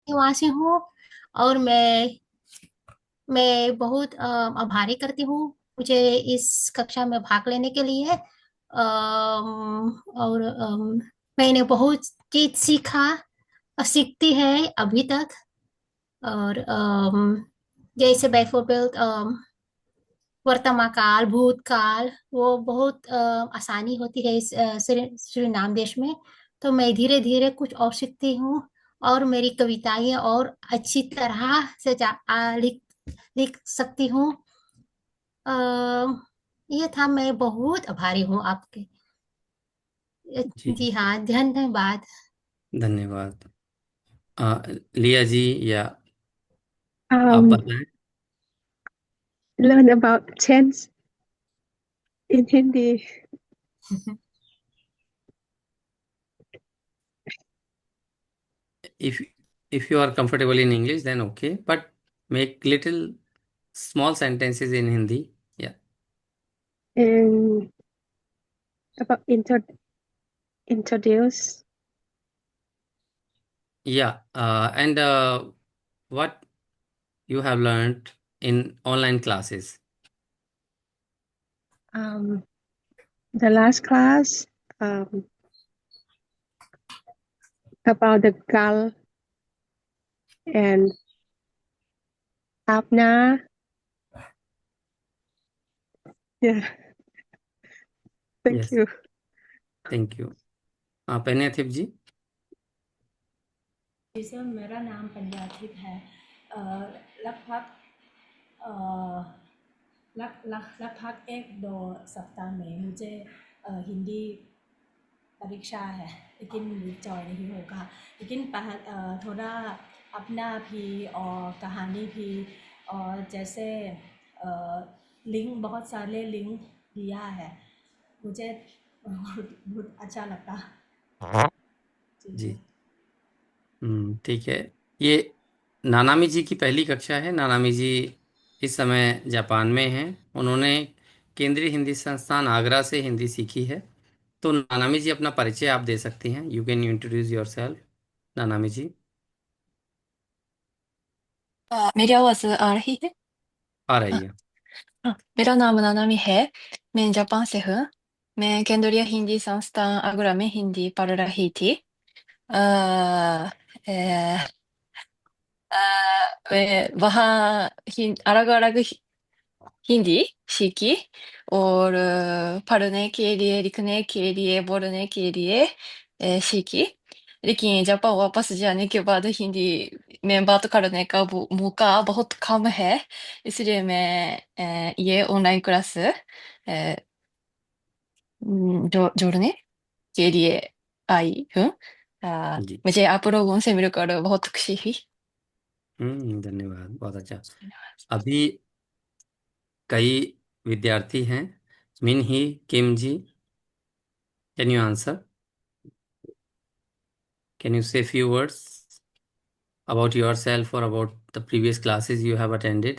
निवासी हूँ। और मैं बहुत आभारी करती हूँ मुझे इस कक्षा में भाग लेने के लिए। और मैंने बहुत चीज सीखा और सीखती है अभी तक। और जैसे बैफोबिल्ट, वर्तमान काल, भूतकाल, वो बहुत आसानी होती है इस सूरीनाम देश में। तो मैं धीरे धीरे कुछ और सीखती हूँ और मेरी कविताएं और अच्छी तरह से लिख सकती हूँ। अ, ये था। मैं बहुत आभारी हूँ आपके। जी, जी हाँ, धन्यवाद। धन्यवाद। लिया जी, या आप Um, बताएं। learn about chance in Hindi. if if you are comfortable in English, then okay, but make little small sentences in Hindi. Yeah. And about introduce. Yeah. And what you have learned in online classes. Um, the last class about the gal and Apna. Yeah, thank Yes. you. Thank you. Penyathip ji. जी sir, मेरा नाम पंजाथिप है। लगभग अ, लगभग एक दो सप्ताह में मुझे हिंदी परीक्षा है, लेकिन निश्चय नहीं होगा। लेकिन थोड़ा अपना भी और कहानी भी, और जैसे लिंक, बहुत सारे लिंक दिया है, मुझे बहुत बहुत अच्छा लगा। जी जी। सर। ठीक है। ये नानामी जी की पहली कक्षा है। नानामी जी इस समय जापान में हैं। उन्होंने केंद्रीय हिंदी संस्थान आगरा से हिंदी सीखी है। तो नानामी जी, अपना परिचय आप दे सकती हैं। You can introduce yourself, Nanami ji. मेरी आवाज़ आ रही है? आ रही है। मेरा नाम नानामी है। मैं जापान से हूँ। मैं केंद्रीय हिंदी संस्थान आगरा में हिंदी पढ़ रही थी। अ, ए, मैं वहाँ अलग अलग हिंदी सीखी, और पढ़ने के लिए, लिखने के लिए, बोलने के लिए सीखी। लेकिन जापान वापस जाने के बाद हिंदी में बात करने का मौका बहुत कम है। इसलिए मैं ये ऑनलाइन क्लास जोड़ने के लिए आई हूँ। जी। मुझे आप लोगों से मिलकर बहुत खुशी हुई। धन्यवाद, बहुत अच्छा। अभी कई विद्यार्थी हैं। Minhee Kim ji, can you answer? Can you say few words about yourself or about the previous classes you have attended?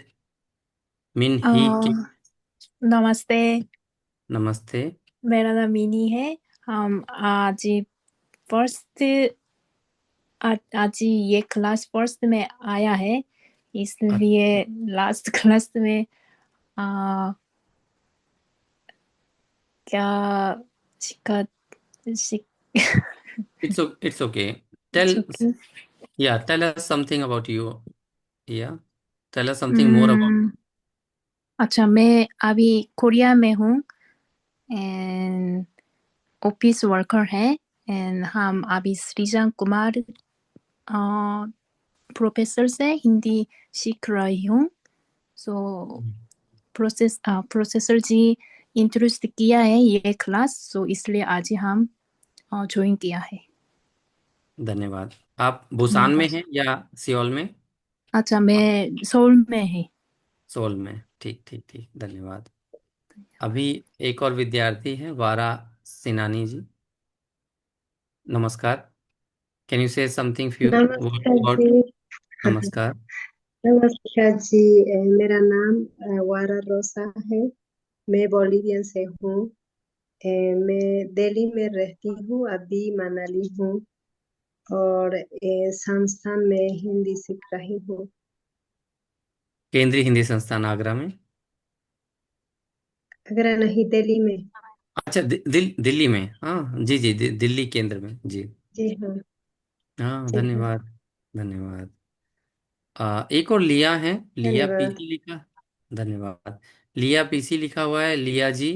Minhee Kim, नमस्ते। नमस्ते। मेरा नाम मिनी है। हम फर्स्ट आज ये क्लास फर्स्ट में आया है, इसलिए लास्ट क्लास में आ, क्या सीखा सीख It's okay. Tell, सीखे। yeah, tell us something about you. Yeah, tell us something more about. अच्छा, मैं अभी कोरिया में हूँ एंड ऑफिस वर्कर है। एंड हम अभी सृजन कुमार प्रोफेसर से हिंदी सीख रही हूँ। सो प्रोसेसर जी इंट्रोड्यूस किया है ये क्लास, सो इसलिए आज हम ज्वाइन किया है। धन्यवाद। आप बुसान में धन्यवाद। हैं या सियोल में? अच्छा, मैं सोल में है। सोल में। ठीक ठीक ठीक, धन्यवाद। अभी एक और विद्यार्थी हैं, वारा सिनानी जी। नमस्कार। कैन यू से समथिंग फ्यू वर्ड नमस्कार अबाउट? जी। नमस्कार। नमस्कार जी। मेरा नाम वारा रोसा है। मैं बोलिवियन से हूँ। मैं दिल्ली में रहती हूँ, अभी मनाली हूँ। और संस्थान में हिंदी सीख रही हूँ। केंद्रीय हिंदी संस्थान आगरा में। आगरा नहीं, दिल्ली में। अच्छा, दिल्ली में। हाँ जी जी, दिल्ली केंद्र में जी। जी हाँ। हाँ, जी हाँ। धन्यवाद। धन्यवाद। एक और लिया है, लिया धन्यवाद। पीसी लिखा। धन्यवाद। लिया पीसी लिखा हुआ है, लिया जी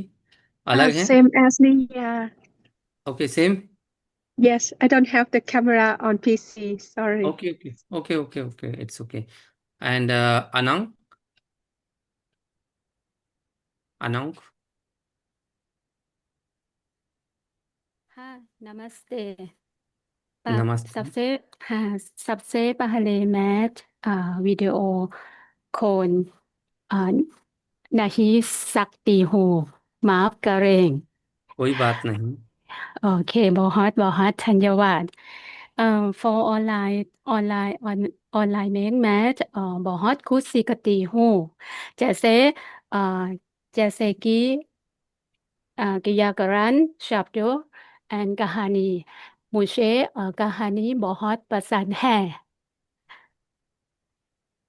अलग है। Same as me. Yeah. Okay, same. Yes, I don't have the camera on PC. Sorry. Okay okay okay okay okay, it's okay. And अनंग, अनंग। हाँ, नमस्ते। नमस्ते। सबसे हाँ, सबसे पहले मैं वीडियो कॉल आ, नहीं सकती हूँ, माफ करें। कोई बात नहीं। ओके, बहुत बहुत धन्यवाद। फॉर ऑनलाइन में मैं बहुत कुछ सीखती हूँ, जैसे जैसे कि व्याकरण, शब्दों एंड कहानी। मुझे कहानी बहुत पसंद है।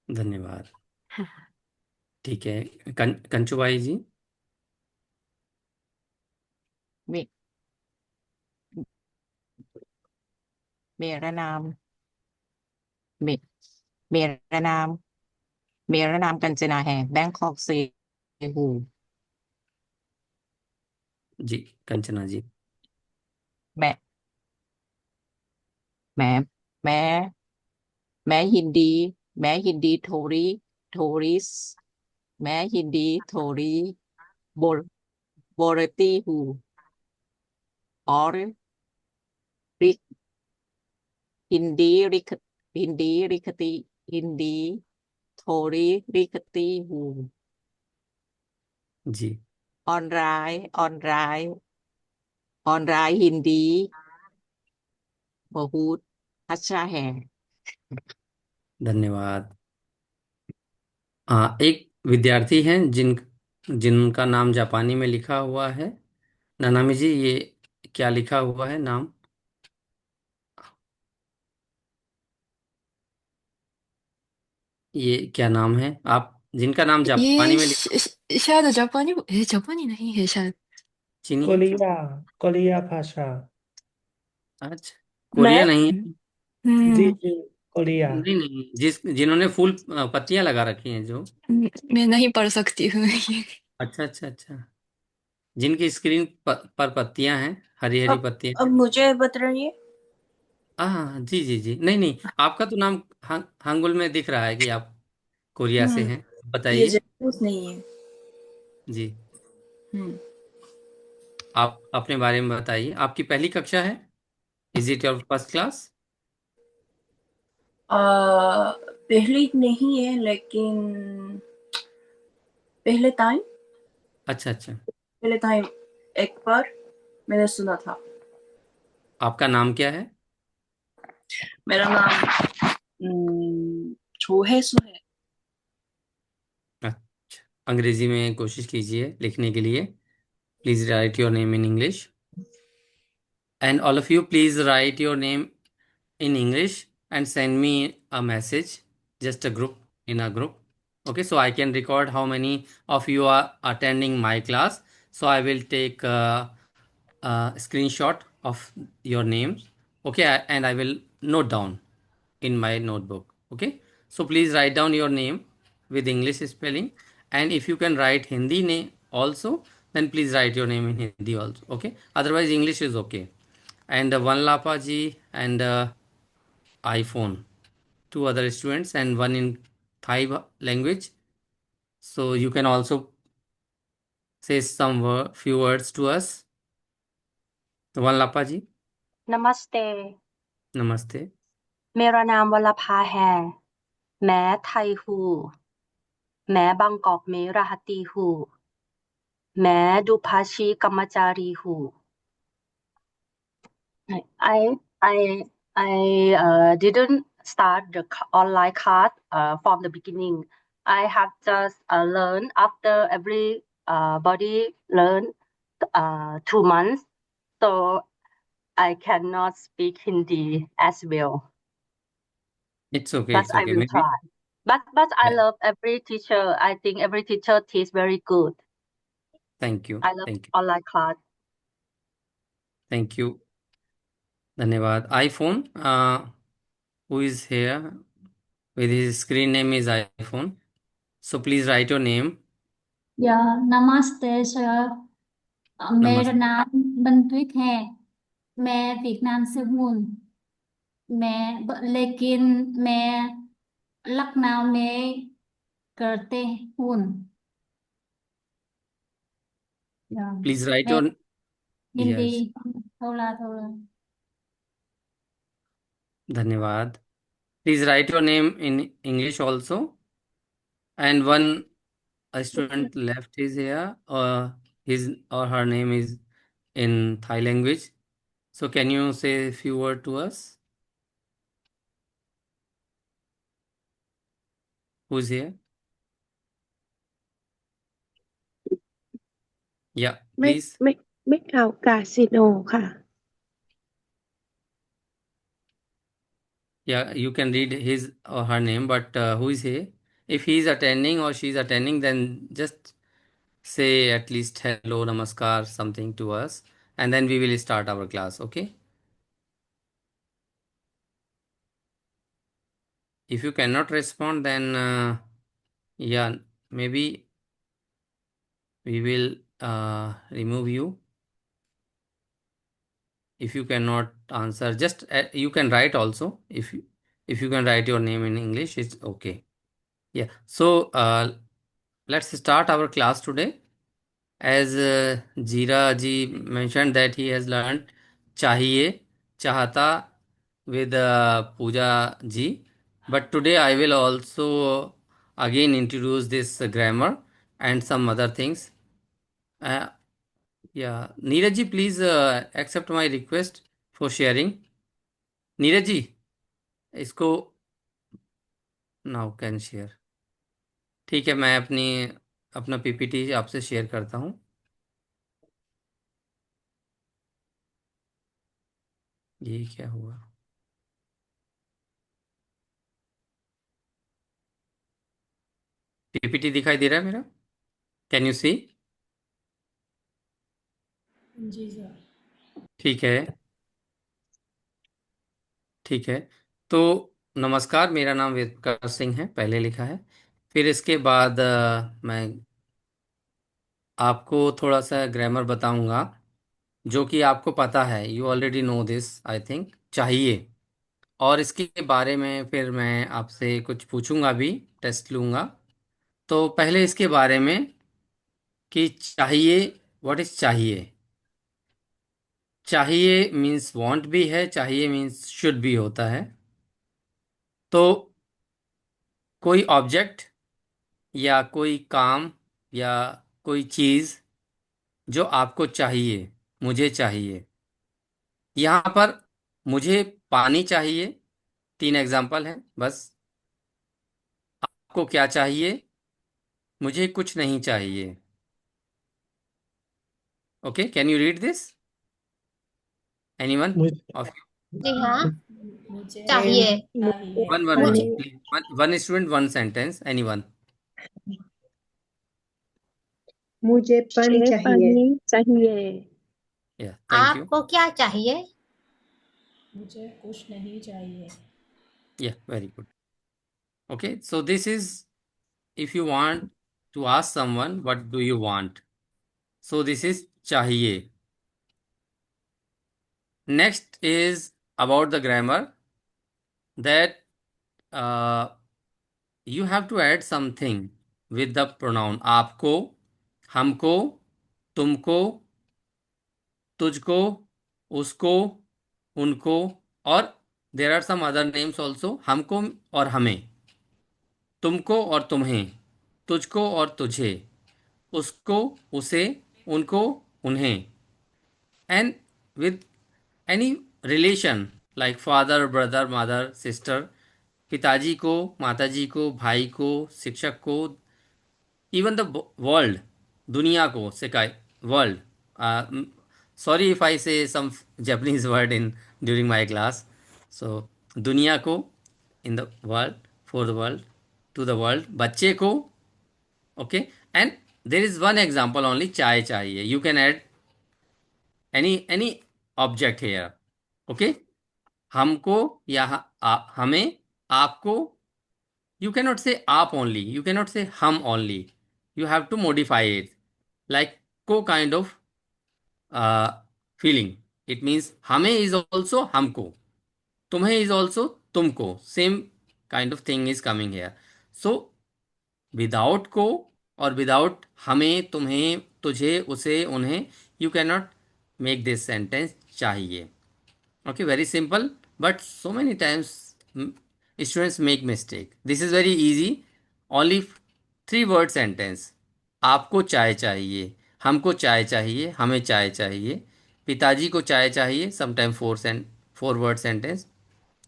धन्यवाद। हाँ, ठीक है, कंचुबाई जी। मे, मेरा नाम मे, मेरा नाम मेरा नाम कंचना है, बैंकॉक से हूँ। जी, कंचना जी। मैं मैं मैं मैं हिंदी मैं हिंदी थोड़ी मैं हिंदी थोड़ी बोल बोलती हूँ, और रि- हिंदी लिख हिंदी लिखती हिंदी थोड़ी लिखती हूँ। जी, ऑनलाइन ऑनलाइन हिंदी बहुत अच्छा है। धन्यवाद। एक विद्यार्थी हैं जिनका नाम जापानी में लिखा हुआ है। नानामी जी, ये क्या लिखा हुआ है नाम? ये क्या नाम है आप जिनका नाम जापानी ये में लिखा? शायद जापानी, जापानी नहीं है शायद। चीनी है क्या? कोरिया, कोरिया भाषा। अच्छा, मैं कोरिया नहीं है। जी जी, कोरिया। नहीं नहीं, जिन्होंने फूल पत्तियां लगा रखी हैं जो। मैं नहीं पढ़ सकती हूँ ये। अच्छा अच्छा अच्छा, जिनकी स्क्रीन पर पत्तियां हैं, हरी हरी पत्तियां अब हैं। मुझे बताइए। हाँ जी जी जी, नहीं नहीं, आपका तो नाम हांगुल में दिख रहा है कि आप कोरिया से हम्म हैं। ये बताइए। जसूस नहीं है। जी, हम्म आप अपने बारे में बताइए। आपकी पहली कक्षा है? Is it your first class? पहली नहीं है, लेकिन पहले टाइम अच्छा अच्छा। पहले टाइम एक बार मैंने सुना था। आपका नाम क्या है? मेरा नाम 조혜수 है। अच्छा, अंग्रेजी में कोशिश कीजिए लिखने के लिए। Please right your name in English, and all of you please right your name in English and send me a message, just a group, in a group. Okay, so I can record how many of you are attending my class. So I will take a screenshot of your names. Okay, and I will note down in my notebook. Okay, so please write down your name with English spelling, and if you can write Hindi name also, then please write your name in Hindi also. Okay, otherwise English is okay. And one Lapa ji and iPhone, two other students, and one in Thai language. So you can also say some few words to us. One Lapa ji, नमस्ते। namaste. मेरा नाम वल्लभा है। मैं Thai हूँ। मैं बांकॉक में रहती हूँ। मैं दुभाषी कर्मचारी हूँ। I I I didn't start the online class from the beginning. I have just learned after every body learn 2 months. So I cannot speak Hindi as well, It's okay. but It's I okay. will Maybe. try. But I Yeah. love every teacher. I think every teacher teach very good. Thank you. I love Thank you. online class. Thank you. धन्यवाद. iPhone, who is here with his screen name is iPhone. So please write your name. Dạ, namaste sir. मेरा Namaste. नाम बनतुक है. मैं Vietnam से हूँ. लेकिन मैं लखनऊ में करते हूँ. Dạ. Please write मैं your हिंदी yes. थोड़ा थोड़ा. धन्यवाद. Please write your name in English also. And one a student left is here, or his or her name is in Thai language. So can you say a few words to us? Who's here? Yeah, ไม่ please. ไม่เอากาสิโนค่ะ Yeah, you can read his or her name, but who is he? If he is attending or she is attending, then just say at least hello, namaskar, something to us, and then we will start our class, okay? If you cannot respond, then yeah, maybe we will remove you. If you cannot answer, just you can write also. If you can write your name in English, it's okay. Yeah. So let's start our class today. As Jira ji mentioned that he has learned chahiye, chahata with Pooja ji. But today I will also again introduce this grammar and some other things. Uh, yeah, Neeraj ji, please accept my request for sharing. Neeraj ji, इसको now can share. ठीक है, मैं अपना PPT आपसे share करता हूँ. ये क्या हुआ? पीपीटी दिखाई दे रहा है मेरा? Can you see? जी सर. ठीक है. ठीक है. तो नमस्कार, मेरा नाम वेदप्रकाश सिंह है, पहले लिखा है. फिर इसके बाद मैं आपको थोड़ा सा ग्रामर बताऊंगा जो कि आपको पता है. You already know this I think. चाहिए, और इसके बारे में फिर मैं आपसे कुछ पूछूंगा भी, टेस्ट लूंगा. तो पहले इसके बारे में कि चाहिए, व्हाट इज चाहिए. चाहिए मीन्स वांट भी है, चाहिए मीन्स शुड भी होता है. तो कोई ऑब्जेक्ट या कोई काम या कोई चीज़ जो आपको चाहिए, मुझे चाहिए. यहाँ पर मुझे पानी चाहिए, 3 एग्जाम्पल हैं बस. आपको क्या चाहिए? मुझे कुछ नहीं चाहिए. Okay, can you read this? Anyone मुझे ऑफ? जी हाँ, मुझे चाहिए. चाहिए. वन वन मुझे one student, one sentence, anyone. मुझे पानी मुझे चाहिए. पानी चाहिए. या, थैंक यू. आपको क्या चाहिए? मुझे कुछ नहीं चाहिए. Yeah, very good. Okay, so this is if you want to ask someone what do you want. So this is chahiye. Next is about the grammar, that uh, you have to add something with the pronoun आपको, हमको, तुमको, तुझको, उसको, उनको, और there are some other names also. हमको और हमें, तुमको और तुम्हें, तुझको और तुझे, उसको, उसे, उनको, उन्हें. And with any relation like father, brother, mother, sister, पिताजी को, माताजी को, भाई को, शिक्षक को, इवन द वर्ल्ड, दुनिया को, सिकाई world, Sorry if I say some Japanese word in during my class. So दुनिया को, in the world, for the world, to the world, बच्चे को, okay. And there is one example only, चाय चाहिए. You can add any object here, okay. हमको या हमें, आपको. You cannot say आप only. You cannot say हम only. You have to modify it like co kind of feeling. It means हमें is also हमको. तुम्हें is also तुमको. Same kind of thing is coming here. So without को or without हमें, तुम्हें, तुझे, उसे, उन्हें, you cannot make this sentence चाहिए. Okay, very simple, but so many times students make mistake. This is very easy. Only 3 word sentence. आपको चाय चाहिए, हमको चाय चाहिए, हमें चाय चाहिए, पिताजी को चाय चाहिए. Sometime 4 word sentence.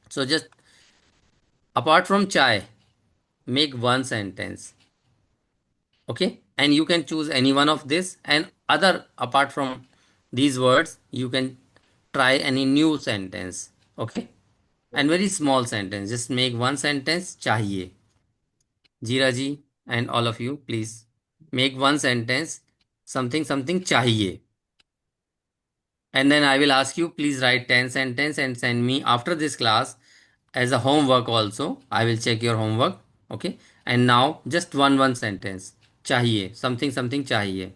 So just apart from chai, make one sentence. Okay, and you can choose any one of this, and other apart from these words, you can try any new sentence. Okay, and very small sentence. Just make one sentence. चाहिए. Jira ji and all of you, please make one sentence. Something something चाहिए. And then I will ask you, please write 10 sentence and send me after this class as a homework also. I will check your homework. Okay. And now just one sentence. चाहिए. Something something चाहिए.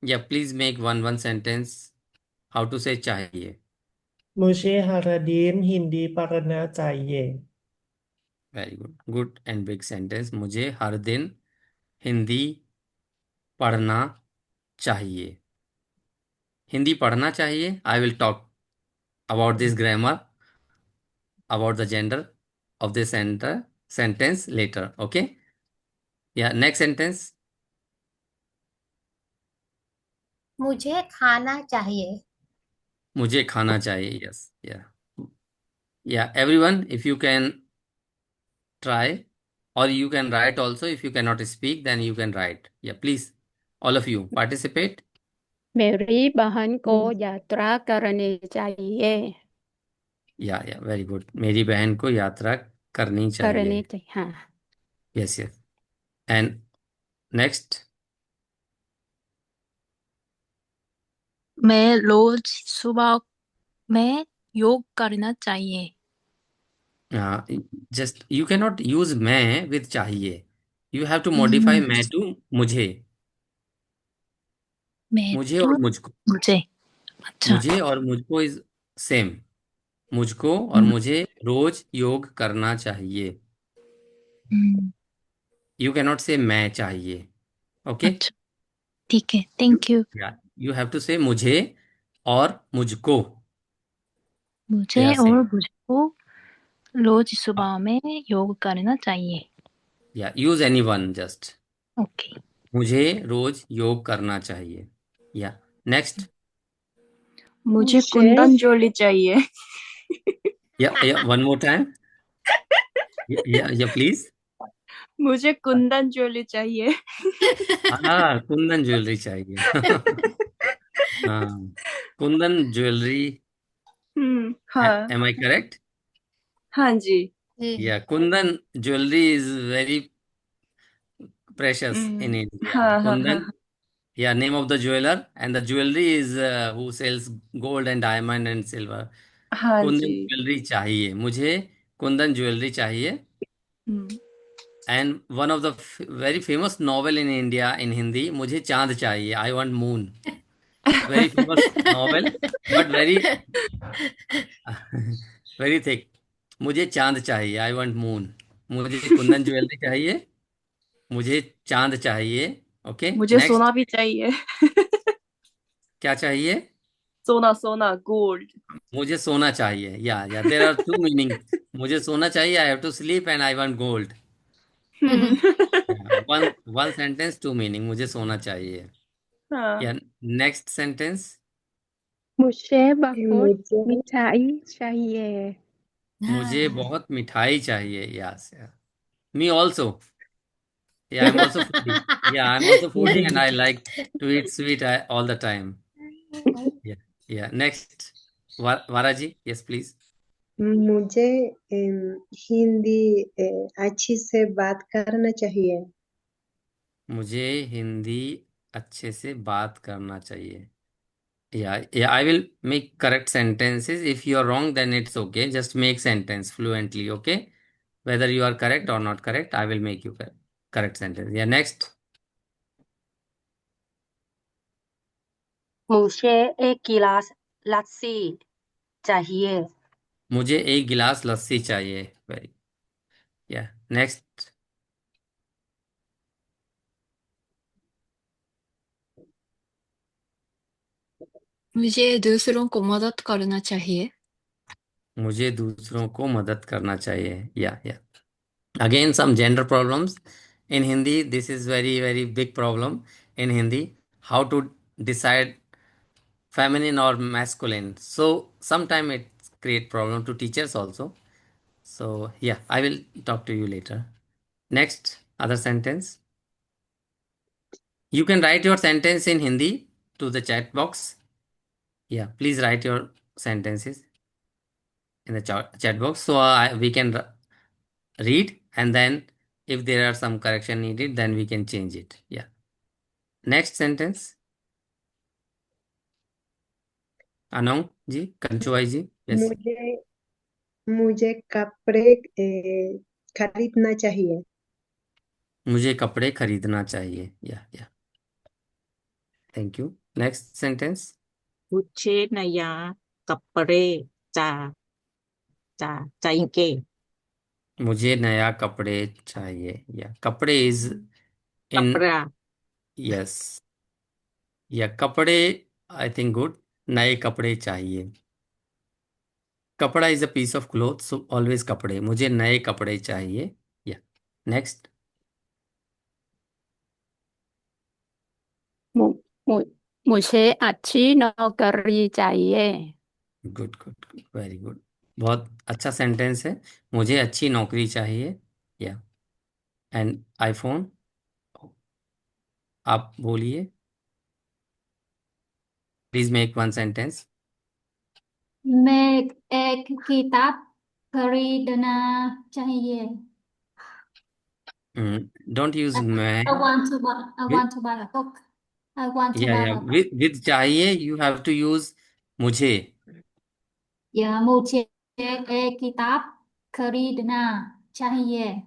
Yeah, please make one sentence. How to say चाहिए. मुझे हर दिन हिंदी पढ़ना चाहिए. Very good. Good and big sentence. मुझे हर दिन हिंदी पढ़ना चाहिए. हिंदी पढ़ना चाहिए. I will talk about this grammar, about the gender of this sentence later. Okay. Yeah. Next sentence. मुझे खाना चाहिए. मुझे खाना चाहिए. Yes. Yeah. Yeah. Everyone, if you can try, or you can write also. If you cannot speak, then you can write. Yeah. Please, all of you participate. मेरी बहन को यात्रा करनी चाहिए. Yeah. Yeah. Very good. मेरी बहन को यात्रा करनी चाहिए. हाँ. Yes. Yes. And next. मैं रोज सुबह में योग करना चाहिए. Just you cannot use मैं with चाहिए. You have to modify हम्म, मैं to मुझे. मैं मुझे तो और मुझको. मुझे. अच्छा. मुझे और मुझको इज सेम. मुझको और हम्म, मुझे रोज योग करना चाहिए. हम्म, You cannot say मैं चाहिए. Okay. अच्छा, ठीक है. Thank you. Yeah. You have to say मुझे और मुझको. They मुझे are और same. मुझको रोज सुबह में योग करना चाहिए. Yeah. Use any one just. Okay. मुझे रोज योग करना चाहिए. Yeah. Next. मुझे मुझे कुंदन ज्वेलरी चाहिए. Yeah. Yeah. One more time. Yeah. Yeah. Please. मुझे कुंदन ज्वेलरी चाहिए. हाँ, कुंदन ज्वेलरी चाहिए. हाँ, कुंदन ज्वेलरी. हाँ. Am I correct? हाँ जी. Yeah, Kundan jewelry is very precious in India. हाँ हाँ हाँ. Kundan, yeah, name of the jeweler, and the jewelry is who sells gold and diamond and silver. हाँ कुंदन जी. ज्वेलरी चाहिए. मुझे कुंदन ज्वेलरी चाहिए. And one of the very famous novel in India in Hindi, मुझे चांद चाहिए. I want moon. Very famous novel, but very very thick. मुझे चांद चाहिए. I want moon. मुझे कुंदन ज्वेलरी चाहिए. मुझे चांद चाहिए. ओके. मुझे नेक्स्ट. सोना भी चाहिए. क्या चाहिए? सोना सोना गोल्ड. मुझे सोना चाहिए. या देयर आर 2 मीनिंग. मुझे सोना चाहिए. I have to sleep and I want gold. One sentence 2 meaning. मुझे सोना चाहिए. हाँ. या नेक्स्ट सेंटेंस. मुझे बहुत मुझे मिठाई चाहिए. मुझे बहुत मिठाई चाहिए. Yes. Me also. Yeah, I'm also foodie. Yeah, I'm also foodie and Foodie. I like to eat sweet all the time. Yeah. Yeah. Next, Varaji. Yes, please. मुझे हिंदी अच्छी से बात करना चाहिए. मुझे हिंदी अच्छे से बात करना चाहिए. Yeah, I will make correct sentences. If you are wrong, then it's okay. Just make sentence fluently, okay? Whether you are correct or not correct, I will make you correct sentence. Yeah, next. मुझे एक गिलास लस्सी चाहिए. मुझे एक गिलास लस्सी चाहिए. Very. Yeah, next. मुझे दूसरों को मदद करना चाहिए. मुझे दूसरों को मदद करना चाहिए. Yeah. Again, some gender problems. In Hindi, this is very, very big problem. In Hindi, how to decide feminine or masculine. So sometime it create problem to teachers also. So yeah, I will talk to you later. Next, other sentence. You can write your sentence in Hindi to the chat box. Yeah, please write your sentences in the chat box so we can read, and then if there are some correction needed, then we can change it. Yeah. Next sentence. Anong ji, Kanchuai ji. Yes. मुझे मुझे कपड़े खरीदना चाहिए. मुझे कपड़े खरीदना चाहिए. Yeah. Thank you. Next sentence. मुझे नया कपड़े चा चा चाहिए. मुझे नया कपड़े चाहिए. Yeah. कपड़े is in. कपड़ा. Yes. Yeah. कपड़े, I think good. नए कपड़े चाहिए. कपड़ा is a piece of cloth, so always कपड़े. मुझे नए कपड़े चाहिए. Yeah. Next. मु, मु, मुझे अच्छी नौकरी चाहिए. गुड. Very good. बहुत अच्छा सेंटेंस है. मुझे अच्छी नौकरी चाहिए. या एंड आईफोन, आप बोलिए. Please make one sentence. मैं एक किताब खरीदना चाहिए. डोंट यूज मैं. I want to buy a book. I want to buy या a book. विद चाहिए यू हैव टू यूज मुझे. या मुझे एक किताब खरीदना चाहिए.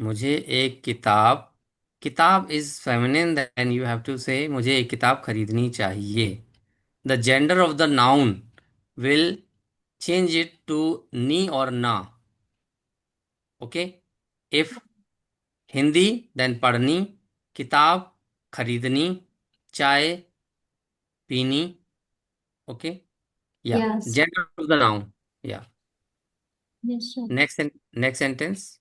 मुझे एक किताब is feminine, then you have to say मुझे एक किताब खरीदनी चाहिए. The gender of the noun will change it to ni or na. Okay. If Hindi, then पढ़नी, किताब खरीदनी, चाय पीनी. Okay. Yeah. Yes. Gender of the noun. Yeah. Yes, sir. Next sentence.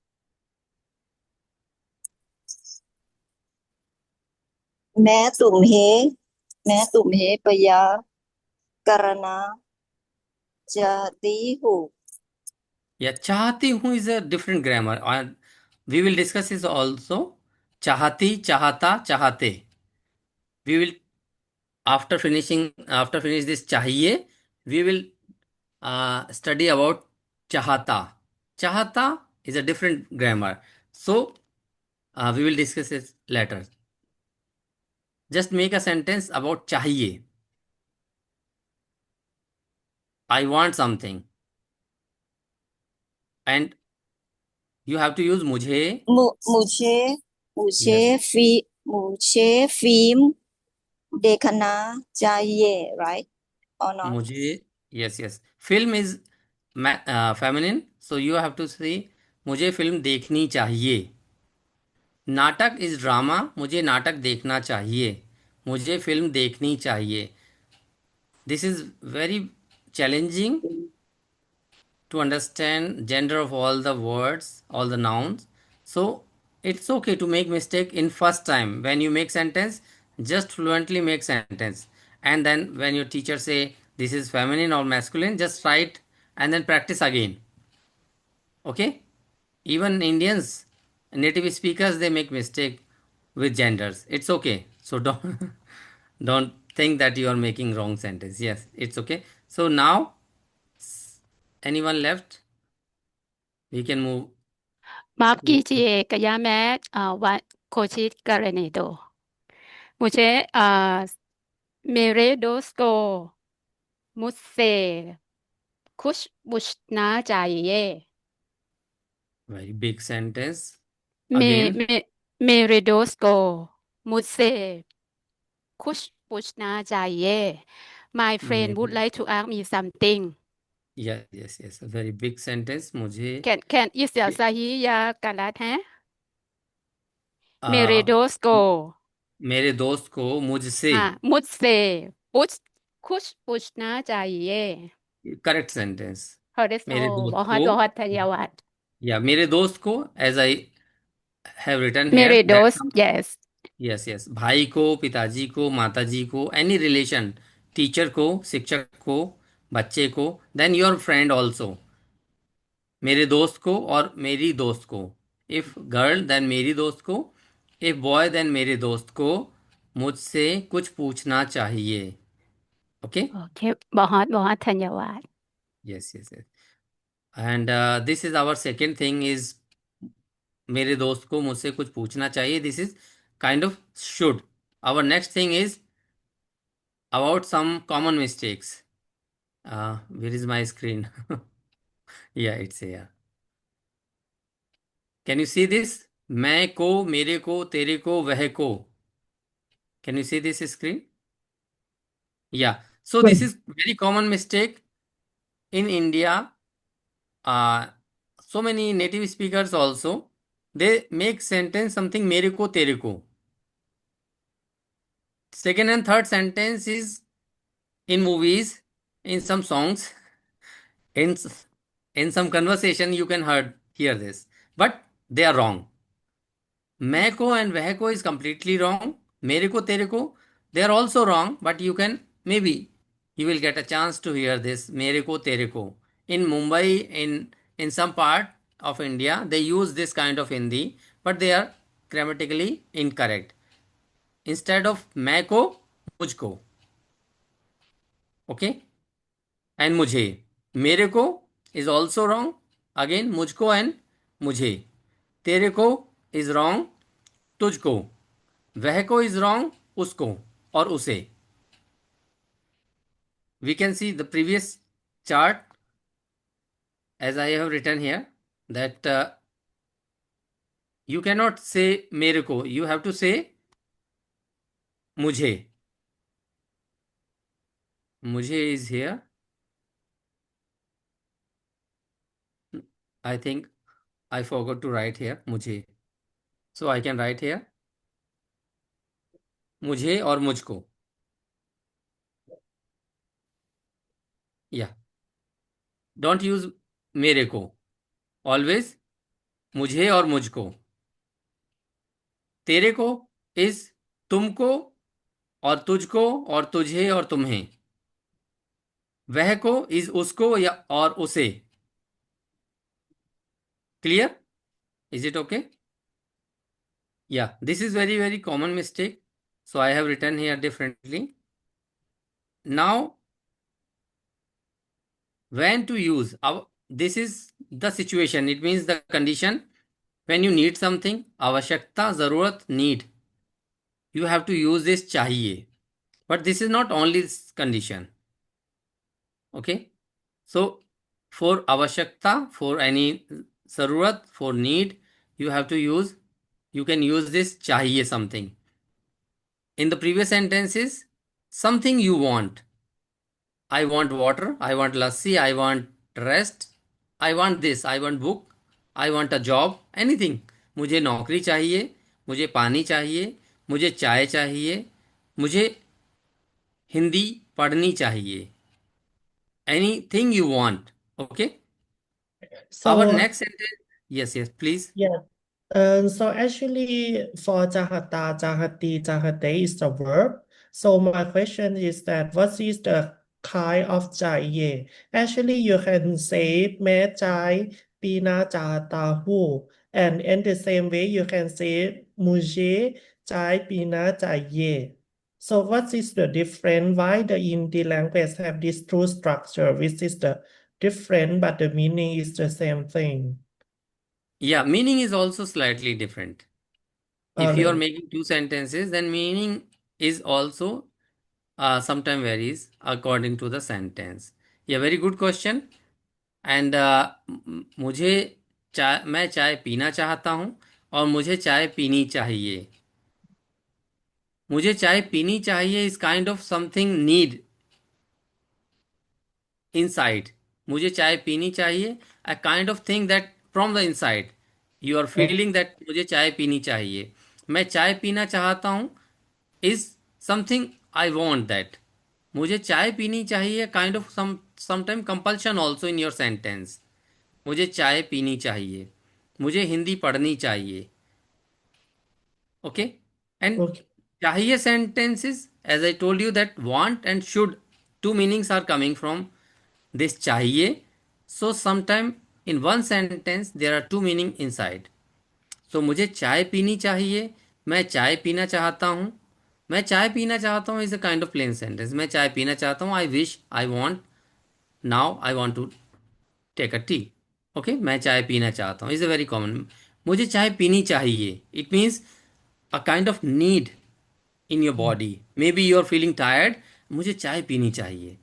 मैं तुम्हें प्यार करना चाहती हूँ. Yeah. चाहती हूँ is a different grammar. And we will discuss this also. चाहती, चाहता, चाहते. We will after finish this चाहिए, we will study about चाहता. चाहता is a different grammar. So we will discuss it later. Just make a sentence about चाहिए. I want something. And you have to use मुझे. मुझे film देखना चाहिए, right or not? मुझे, yes. Film is feminine, so you have to say मुझे film देखनी चाहिए. नाटक इज ड्रामा. मुझे नाटक देखना चाहिए. मुझे फिल्म देखनी चाहिए. This is very challenging to understand gender of all the words, all the nouns. So it's okay to make mistake in first time. When you make sentence, just fluently make sentence, and then when your teacher say this is feminine or masculine, just write and then practice again. Okay. Even Indians, native speakers, they make mistake with genders. It's okay. So don't don't think that you are making wrong sentence. Yes, it's okay. So now, anyone left? We can move. माफ कीजिए मैं कोशिश करने दो मुझे मेरे दोस्त को मुझसे कुछ पूछना चाहिए Very big sentence. मे, Again. मे, मेरे दोस्त को मुझसे कुछ पूछना चाहिए My friend would like to ask me something. Yes. A very big sentence. मुझे Can इससे सही या गलत है मेरे दोस्त को मुझसे हाँ मुझसे कुछ पूछना चाहिए करेक्ट सेंटेंस मेरे दोस्त बहुत को बहुत धन्यवाद या मेरे दोस्त को एज आई हैव रिटन मेरे हियर दैट दोस्त यस भाई को पिताजी को माताजी को एनी रिलेशन टीचर को शिक्षक को बच्चे को देन योर फ्रेंड ऑल्सो मेरे दोस्त को और मेरी दोस्त को इफ गर्ल देन मेरी दोस्त को इफ बॉय देन मेरे दोस्त को मुझसे कुछ पूछना चाहिए ओके बहुत बहुत धन्यवाद yes and this is our second thing is मेरे दोस्त को मुझसे कुछ पूछना चाहिए this is kind of should our next thing is about some common mistakes where is my screen yeah it's here can you see this मैं को मेरे को तेरे को वह को can you see this screen yeah so this is very common mistake in India so many native speakers also they make sentence something मेरे को तेरे को second and third sentence is in movies in some songs in in some conversation you can hear this but they are wrong मैं को and वह को is completely wrong मेरे को तेरे को they are also wrong but you can maybe you will get a chance to hear this मेरे को तेरे को in Mumbai in some part of India they use this kind of Hindi but they are grammatically incorrect instead of मैं को मुझको okay and मुझे मेरे को is also wrong again मुझको and मुझे तेरे को is wrong तुझको वह को is wrong उसको और उसे we can see the previous chart as I have written here that you cannot say मेरे को you have to say मुझे is here I think I forgot to write here मुझे so I can write here मुझे और मुझको yeah don't use मेरे को always मुझे और मुझको तेरे को is तुमको और तुझको और तुझे और तुम्हें वह को is उसको या और उसे clear is it okay yeah this is very common mistake so I have written here differently now when to use this is the situation it means the condition when you need something आवश्यकता जरूरत need you have to use this चाहिए but this is not only this condition okay so for आवश्यकता for any जरूरत for need you have to use you can use this चाहिए something in the previous sentences something you want I want water I want lassi I want rest I want this I want book I want a job anything मुझे नौकरी चाहिए मुझे पानी चाहिए मुझे चाय चाहिए मुझे हिंदी पढ़नी चाहिए anything you want okay So our next sentence yes please yeah. So actually for Jahata, Jahati, Jahate is the verb. So my question is that what is the kind of Jaye? Actually you can say me Jai पीना चाहता हूँ. And in the same way, you can say मुझे चाय पीना चाहिए. So what is the difference? Why the Hindi language have this two structure, which is the different, but the meaning is the same thing? Yeah, meaning is also slightly different. If you are Alright. making two sentences, then meaning is also sometimes varies according to the sentence. Yeah, very good question. And मुझे मैं चाय पीना चाहता हूँ और मुझे चाय पीनी चाहिए. मुझे चाय पीनी चाहिए is kind of something need inside. मुझे चाय पीनी चाहिए a kind of thing that from the inside you are feeling that मुझे चाय पीनी चाहिए. मैं चाय पीना चाहता हूँ is something I want that. मुझे चाय पीनी चाहिए kind of sometime compulsion also in your sentence. मुझे चाय पीनी चाहिए. मुझे हिंदी पढ़नी चाहिए. Okay? And Okay. चाहिए sentences, as I told you that want and should, two meanings are coming from this चाहिए. So sometime in one sentence there are two meaning inside. So मुझे चाय पीनी चाहिए. मैं चाय पीना चाहता हूँ. मैं चाय पीना चाहता हूँ is a kind of plain sentence. मैं चाय पीना चाहता हूँ. I wish, I want, now I want to take a tea. Okay? मैं चाय पीना चाहता हूँ is a very common. मुझे चाय पीनी चाहिए. It means a kind of need in your body. Maybe you are feeling tired. मुझे चाय पीनी चाहिए.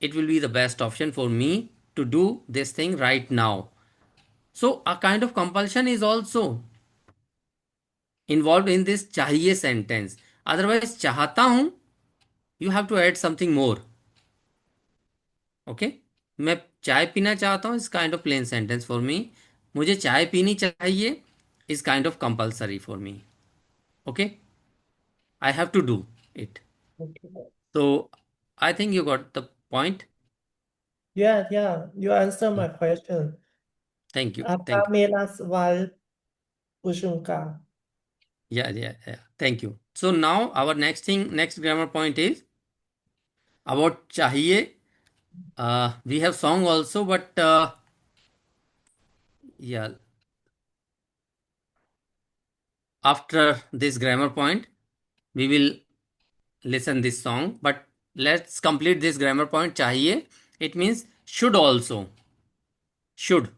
It will be the best option for me to do this thing right now. So a kind of compulsion is also involved in this चाहिए sentence. Otherwise चाहता हूं, you have to add something more. Okay? मैं चाय पीना चाहता हूं is kind of plain sentence for me. मुझे चाय पीनी चाहिए is kind of compulsory for me. Okay? I have to do it. Okay. So I think you got the point. Yeah, you answer my question. Thank you. Apa Thank you. meras wal ushunka? Yeah. Thank you. So now our next grammar point is about chahiye. We have song also, but yeah, after this grammar point, we will listen this song. But let's complete this grammar point. Chahiye. It means should also. Should.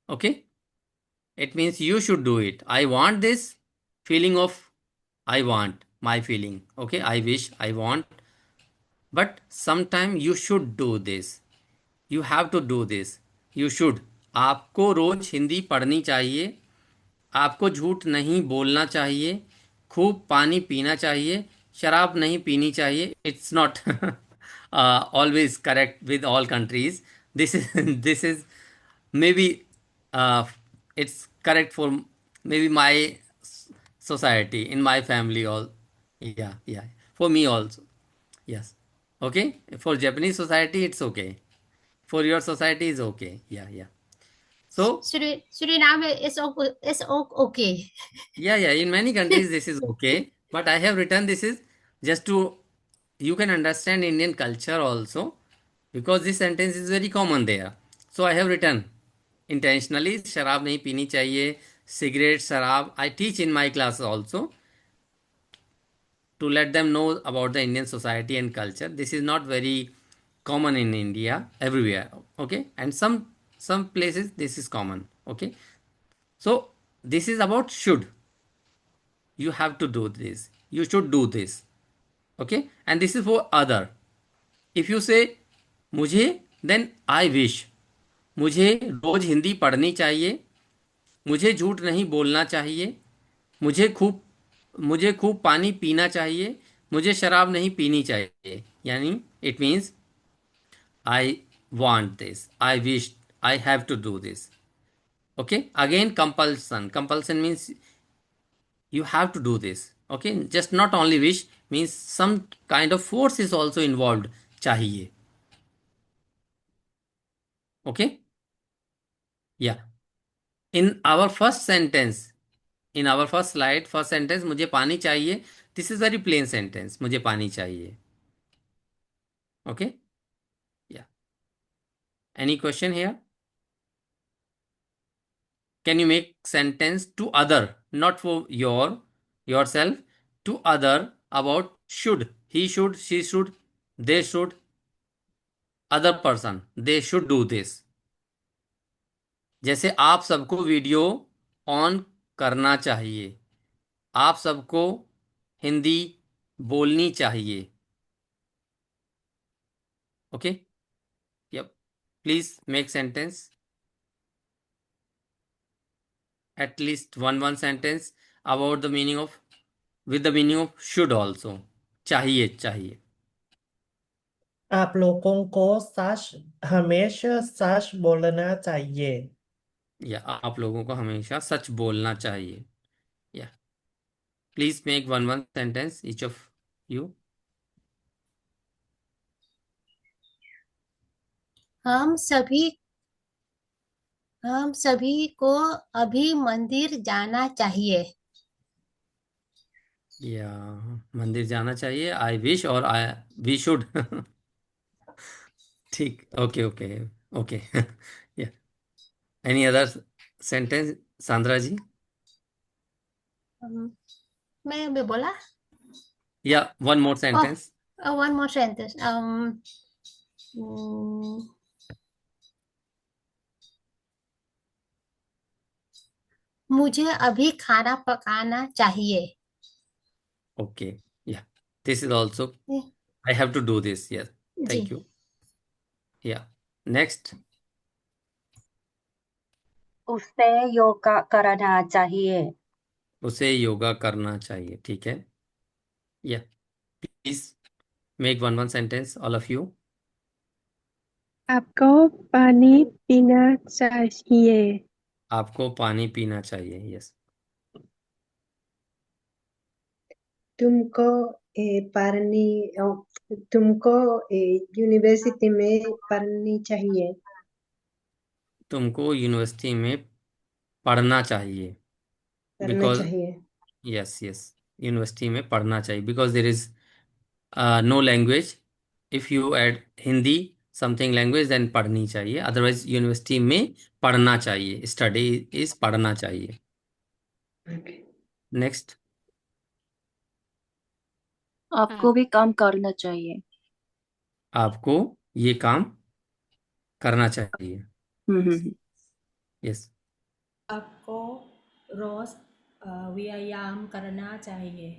Okay. It means you should do it. I want this feeling of I want my feeling. Okay. I wish, I want. But sometime you should do this. You have to do this. You should. आपको रोज हिंदी पढ़नी चाहिए. आपको झूठ नहीं बोलना चाहिए. खूब पानी पीना चाहिए. शराब नहीं पीनी चाहिए. It's not always correct with all countries. This is this is maybe it's correct for maybe my society in my family all. Yeah, for me also. Yes. Okay. For Japanese society, it's okay. For your society, is okay. Yeah. So, Suriname is okay. yeah. In many countries, this is okay. But I have written this is just to you can understand Indian culture also because this sentence is very common there. So I have written intentionally शराब नहीं पीनी चाहिए. Cigarette, शराब. I teach in my class also to let them know about the Indian society and culture. This is not very common in India everywhere. Okay, and some places this is common. Okay, so this is about should. You have to do this. You should do this. Okay, and this is for other. If you say मुझे, then I wish. मुझे रोज हिंदी पढ़नी चाहिए. मुझे झूठ नहीं बोलना चाहिए. मुझे खूब मुझे खूब पानी पीना चाहिए. मुझे शराब नहीं पीनी चाहिए. यानी it means I want this. I wish. I have to do this. Okay. Again, compulsion. Compulsion means you have to do this. Okay. Just not only wish means some kind of force is also involved. चाहिए. Okay. Yeah. In our first sentence, in our first slide, first sentence, मुझे पानी चाहिए. This is very plain sentence. मुझे पानी चाहिए. Okay. Yeah. Any question here? Can you make sentence to other, not for yourself, to other about should, he should, she should, they should, other person, they should do this. जैसे आप सबको video on करना चाहिए, आप सबको हिंदी बोलनी चाहिए. Okay, yup, please make sentence, at least one sentence about the meaning of, with the meaning of should also. चाहिए, चाहिए. आप लोगों को सच हमेशा सच बोलना चाहिए. या आप लोगों को हमेशा सच बोलना चाहिए. या please make one sentence each of you. हम सभी हम सभी को अभी मंदिर जाना चाहिए. या मंदिर जाना चाहिए, आई विश, और आई वी शुड. ठीक, ओके ओके ओके. या एनी अदर सेंटेंस सांद्रा जी? मैं बोला. या one more sentence. One more sentence. मुझे अभी खाना पकाना चाहिए. Okay, yeah this is also, I have to do this. Yes, जी. Thank you. Yeah next. उसे योगा करना चाहिए. उसे योगा करना चाहिए. ठीक है. या please make one sentence all of you. आपको पानी पीना चाहिए. आपको पानी पीना चाहिए. यस. तुमको पढ़नी तुमको यूनिवर्सिटी में पढ़नी चाहिए. तुमको यूनिवर्सिटी में पढ़ना चाहिए. पढ़ना बिकॉज चाहिए. यस यस, यूनिवर्सिटी में पढ़ना चाहिए, because there is no language. If you add Hindi something language, then पढ़नी चाहिए. अदरवाइज यूनिवर्सिटी में पढ़ना चाहिए. स्टडी इज पढ़ना चाहिए. नेक्स्ट. आपको भी काम करना चाहिए. आपको ये काम करना चाहिए. यस. आपको रोज व्यायाम करना चाहिए.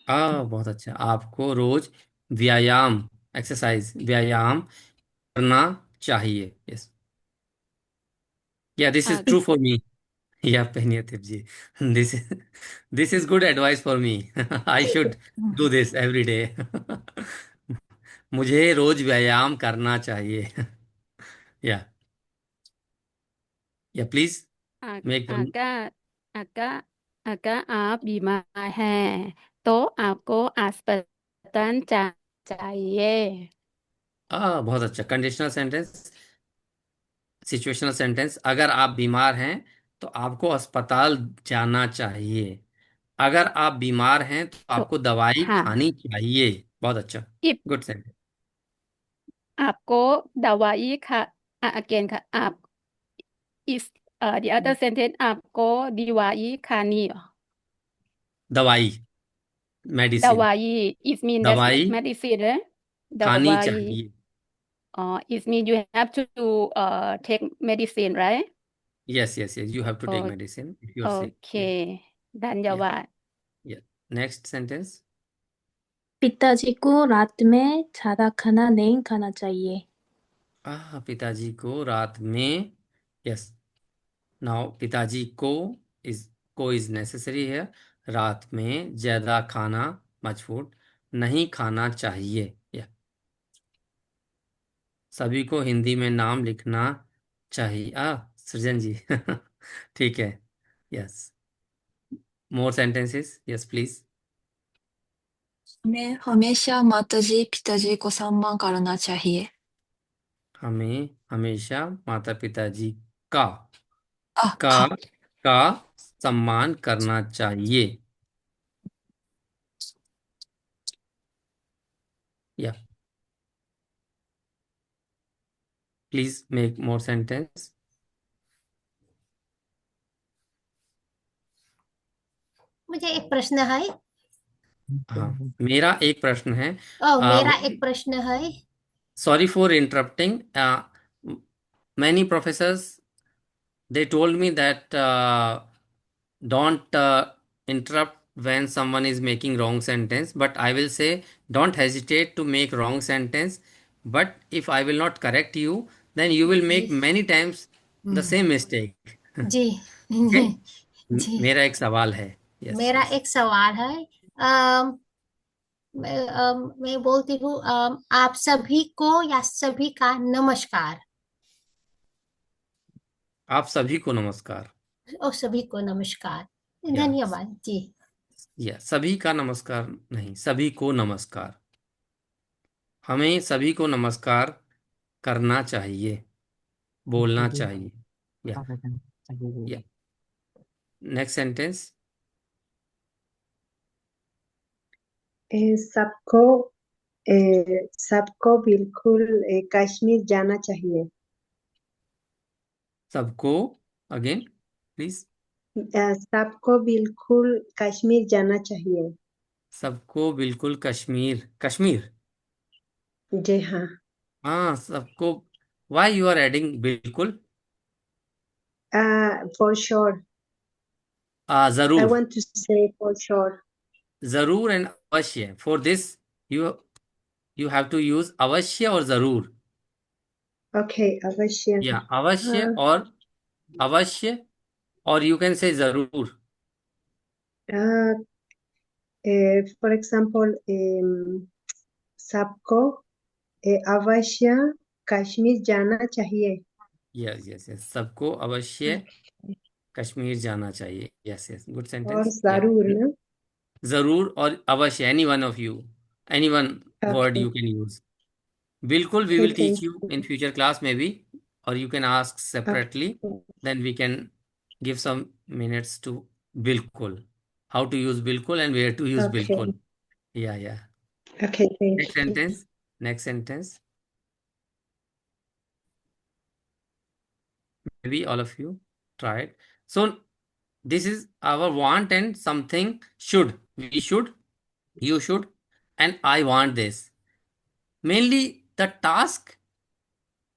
बहुत अच्छा. आपको रोज व्यायाम, एक्सरसाइज, व्यायाम करना चाहिए. Yes. Yeah this is true for me. Yeah Penyativ ji, this is good advice for me. I should do this every day. मुझे रोज व्यायाम करना चाहिए. या प्लीज मेक वन. अगर अगर अगर आप बीमार हैं तो आपको अस्पताल चाहिए. बहुत अच्छा. Conditional sentence, situational sentence. अगर आप बीमार हैं तो आपको अस्पताल जाना चाहिए. अगर आप बीमार हैं तो तो आपको दवाई हाँ, खानी चाहिए. बहुत अच्छा, if गुड सेंटेंस. आपको दवाई खा again का आप is the other sentence आपको दवाई खानी. दवाई, मेडिसिन. दवाई is mean that's दवाई medicine. खानी दवाई चाहिए. is mean you have to take medicine, right? Yes yes yes, you have to take Oh, medicine if you are sick. okay. धन्यवाद. Next sentence. पिताजी को रात में ज्यादा खाना नहीं खाना चाहिए. पिताजी को रात में. यस. नाउ पिताजी को इज नेसेसरी है. रात में ज्यादा खाना, मच फूड, नहीं खाना चाहिए. सभी को हिंदी में नाम लिखना चाहिए. सृजन जी. ठीक है. Yes, more sentences. Yes please. हमें हमेशा माताजी पिताजी को सम्मान करना चाहिए. हमें हमेशा माता पिताजी का का का सम्मान करना चाहिए. या प्लीज मेक मोर सेंटेंस. मुझे एक प्रश्न है। हाँ, मेरा एक प्रश्न है। मेरा एक प्रश्न है। Sorry for interrupting. Many professors, they told me that don't interrupt when someone is making wrong sentence, but I will say don't hesitate to make wrong sentence. But if I will not correct you, then you will make ji many times the same mistake. Ji Okay? जी। मेरा एक सवाल है। Yes, मेरा yes. एक सवाल है। मैं बोलती हूँ, आप सभी को या सभी का नमस्कार। आप सभी को नमस्कार। और सभी को नमस्कार। या धन्यवाद जी। सभी का नमस्कार नहीं, सभी को नमस्कार। हमें सभी को नमस्कार करना चाहिए, बोलना चाहिए। या या नेक्स्ट सेंटेंस। सबको सबको बिल्कुल कश्मीर जाना चाहिए। सबको, अगेन प्लीज। सबको बिल्कुल कश्मीर जाना चाहिए। सबको बिल्कुल कश्मीर, कश्मीर। जी हाँ। हाँ, सबको। व्हाई यू आर एडिंग बिल्कुल? For sure. I जरूर, want to say for sure. जरूर एंड अवश्य। For this you have to use अवश्य और जरूर। Okay, अवश्य। या अवश्य हाँ, और अवश्य, और यू कैन से जरूर। for example, सबको अवश्य कश्मीर जाना चाहिए। यस यस यस, सबको अवश्य कश्मीर जाना चाहिए। यस यस, गुड और सेंटेंस। जरूर ना। जरूर और अवश्य, any one of you, any one word Okay, you can use. बिल्कुल, we okay, will teach thank you in you. Future class में भी, और you can ask separately, Okay, then we can give some minutes to बिल्कुल, how to use बिल्कुल and where to use okay, बिल्कुल। Yeah okay, thank next you. Sentence, next sentence. Maybe all of you try it. So this is our want and something should. We should, you should, and I want this. Mainly the task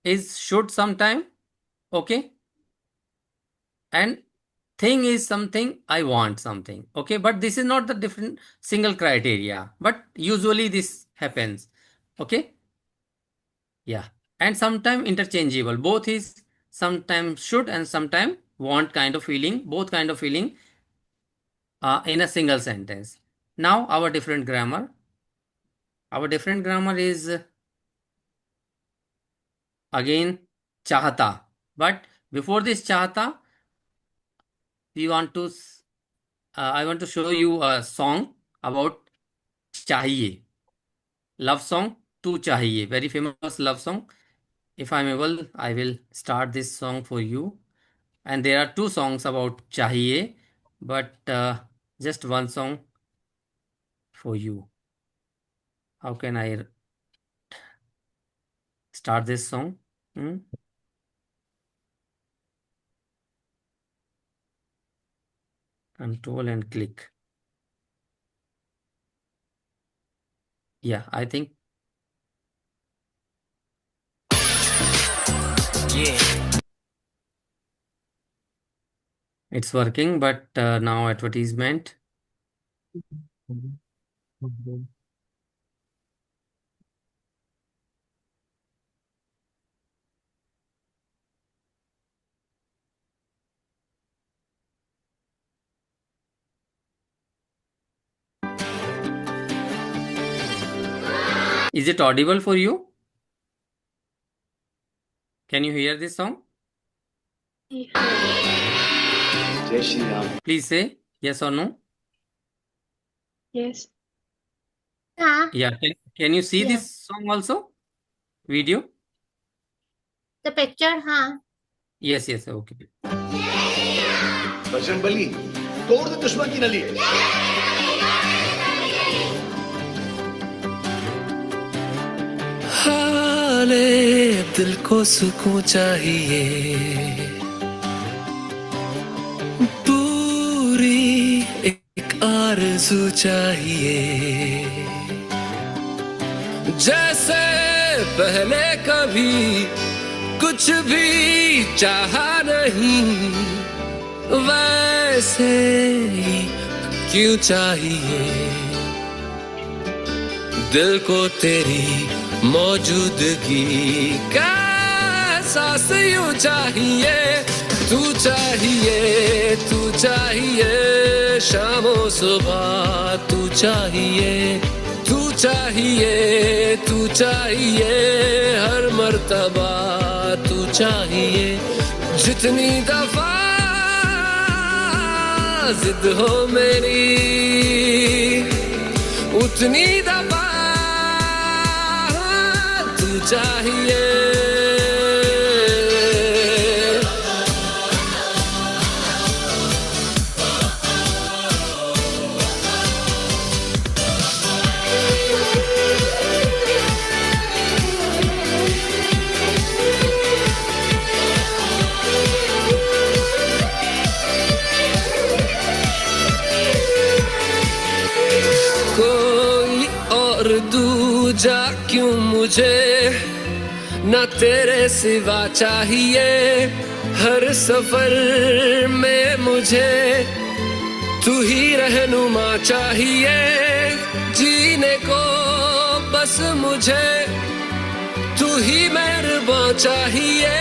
is should sometime, okay? And thing is something I want something, okay? But this is not the different single criteria, but usually this happens, okay? Yeah. And sometime interchangeable. Both is sometimes should and sometime want kind of feeling, both kind of feeling in a single sentence. Now our different grammar. Our different grammar is again chahata. But before this chahata, we want to I want to show you a song about chahiye. Love song Tu Chahiye. Very famous love song. If I'm able, I will start this song for you. And there are two songs about chahiye, but just one song for you. How can I start this song? Control and click. Yeah, I think. Yeah. It's working, but now advertisement. Is it audible for you? Can you hear this song? Please say yes or no. Yes. Yeah. Can you see Yeah. this song also? Video? The picture, हाँ। Yes, yes, okay. Bajrang Bali तोड़ दे दुश्मन की नली। हाले दिल को सुकून चाहिए, पूरी एक आरज़ू चाहिए, जैसे पहले कभी कुछ भी चाहा नहीं, वैसे ही क्यों चाहिए। दिल को तेरी मौजूदगी का एहसास यूं चाहिए। तू चाहिए, तू चाहिए, शामो सुबह तू चाहिए, तू चाहिए, तू चाहिए, हर मर्तबा तू चाहिए। जितनी दफा जिद हो मेरी, उतनी दफा तू चाहिए। कोई और दूजा क्यों मुझे न तेरे सिवा चाहिए। हर सफर में मुझे तू ही रहनुमा चाहिए। जीने को बस मुझे तू ही मेहरबान चाहिए।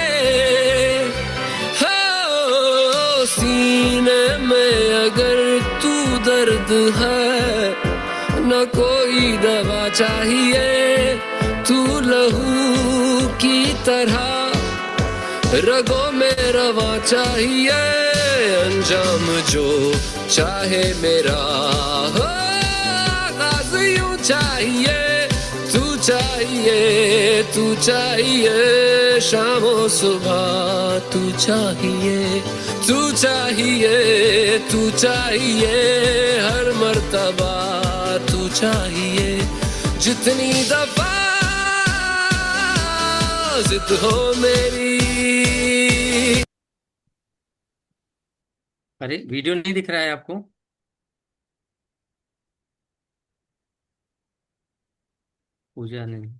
हो सीने में अगर तू दर्द है, न कोई दवा चाहिए। तू लहू की तरह रगों में रवा चाहिए। अंजाम जो चाहे मेरा हो, आगाज़ यूं चाहिए। तू चाहिए, तू चाहिए, शामो सुबह तू चाहिए, तू चाहिए, तू चाहिए, हर मर्तबा तू चाहिए। जितनी दफा जिद हो मेरी। अरे वीडियो नहीं दिख रहा है आपको? पूजा नहीं।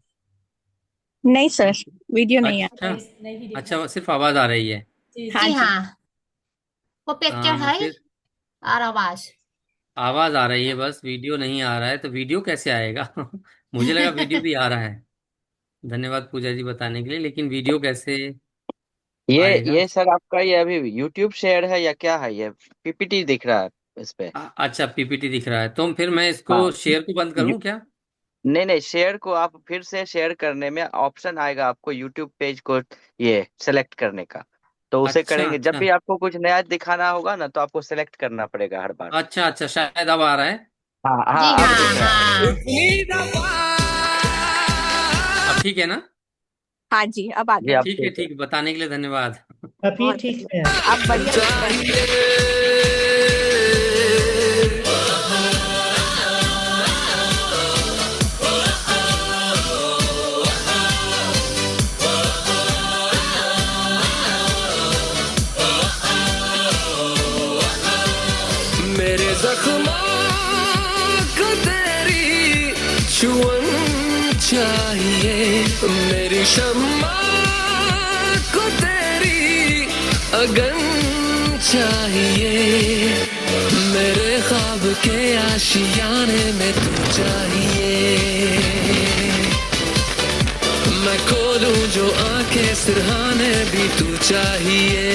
नहीं सर, वीडियो नहीं है। अच्छा नहीं दिख अच्छा, सिर्फ आवाज आ रही है। हाँ जी जी। हाँ, वो पिक्चर है फिर और आवाज। आवाज आ रही है बस, वीडियो नहीं आ रहा है, तो वीडियो कैसे आएगा? मुझे लगा वीडियो भी आ रहा है। धन्यवाद पूजा जी बताने के लिए, लेकिन वीडियो कैसे आएगा? ये सर आपका ये अभी यूट्यूब शेयर है या क्या है? ये पीपीटी दिख रहा है इस पे। अच्छा पीपीटी दिख रहा है, तो फिर मैं इसको हाँ। शेयर को बंद यू- करूं क्या? नहीं नहीं, शेयर को आप फिर से शेयर करने में ऑप्शन आएगा आपको यूट्यूब पेज को ये सेलेक्ट करने का। तो उसे अच्छा करेंगे जब अच्छा भी आपको कुछ नया दिखाना होगा ना, तो आपको सेलेक्ट करना पड़ेगा हर बार। अच्छा अच्छा, शायद अब आ रहा है। हाँ जी हाँ, अब हाँ दिख रहा है। अब ठीक है ना? हाँ जी, अब आ जी गया। आप ठीक है, ठीक, बताने के लिए धन्यवाद। अभी बहुत ठीक बढ़िया, है। अब बढ़िया दिख रहा है। मेरे जख्मों को तेरी छुअन चाहिए, मेरी शम्मा को तेरी अगन चाहिए, मेरे ख्वाब के आशियाने में तू चाहिए। मैं खोलूं जो आंखें सिरहाने भी तू चाहिए।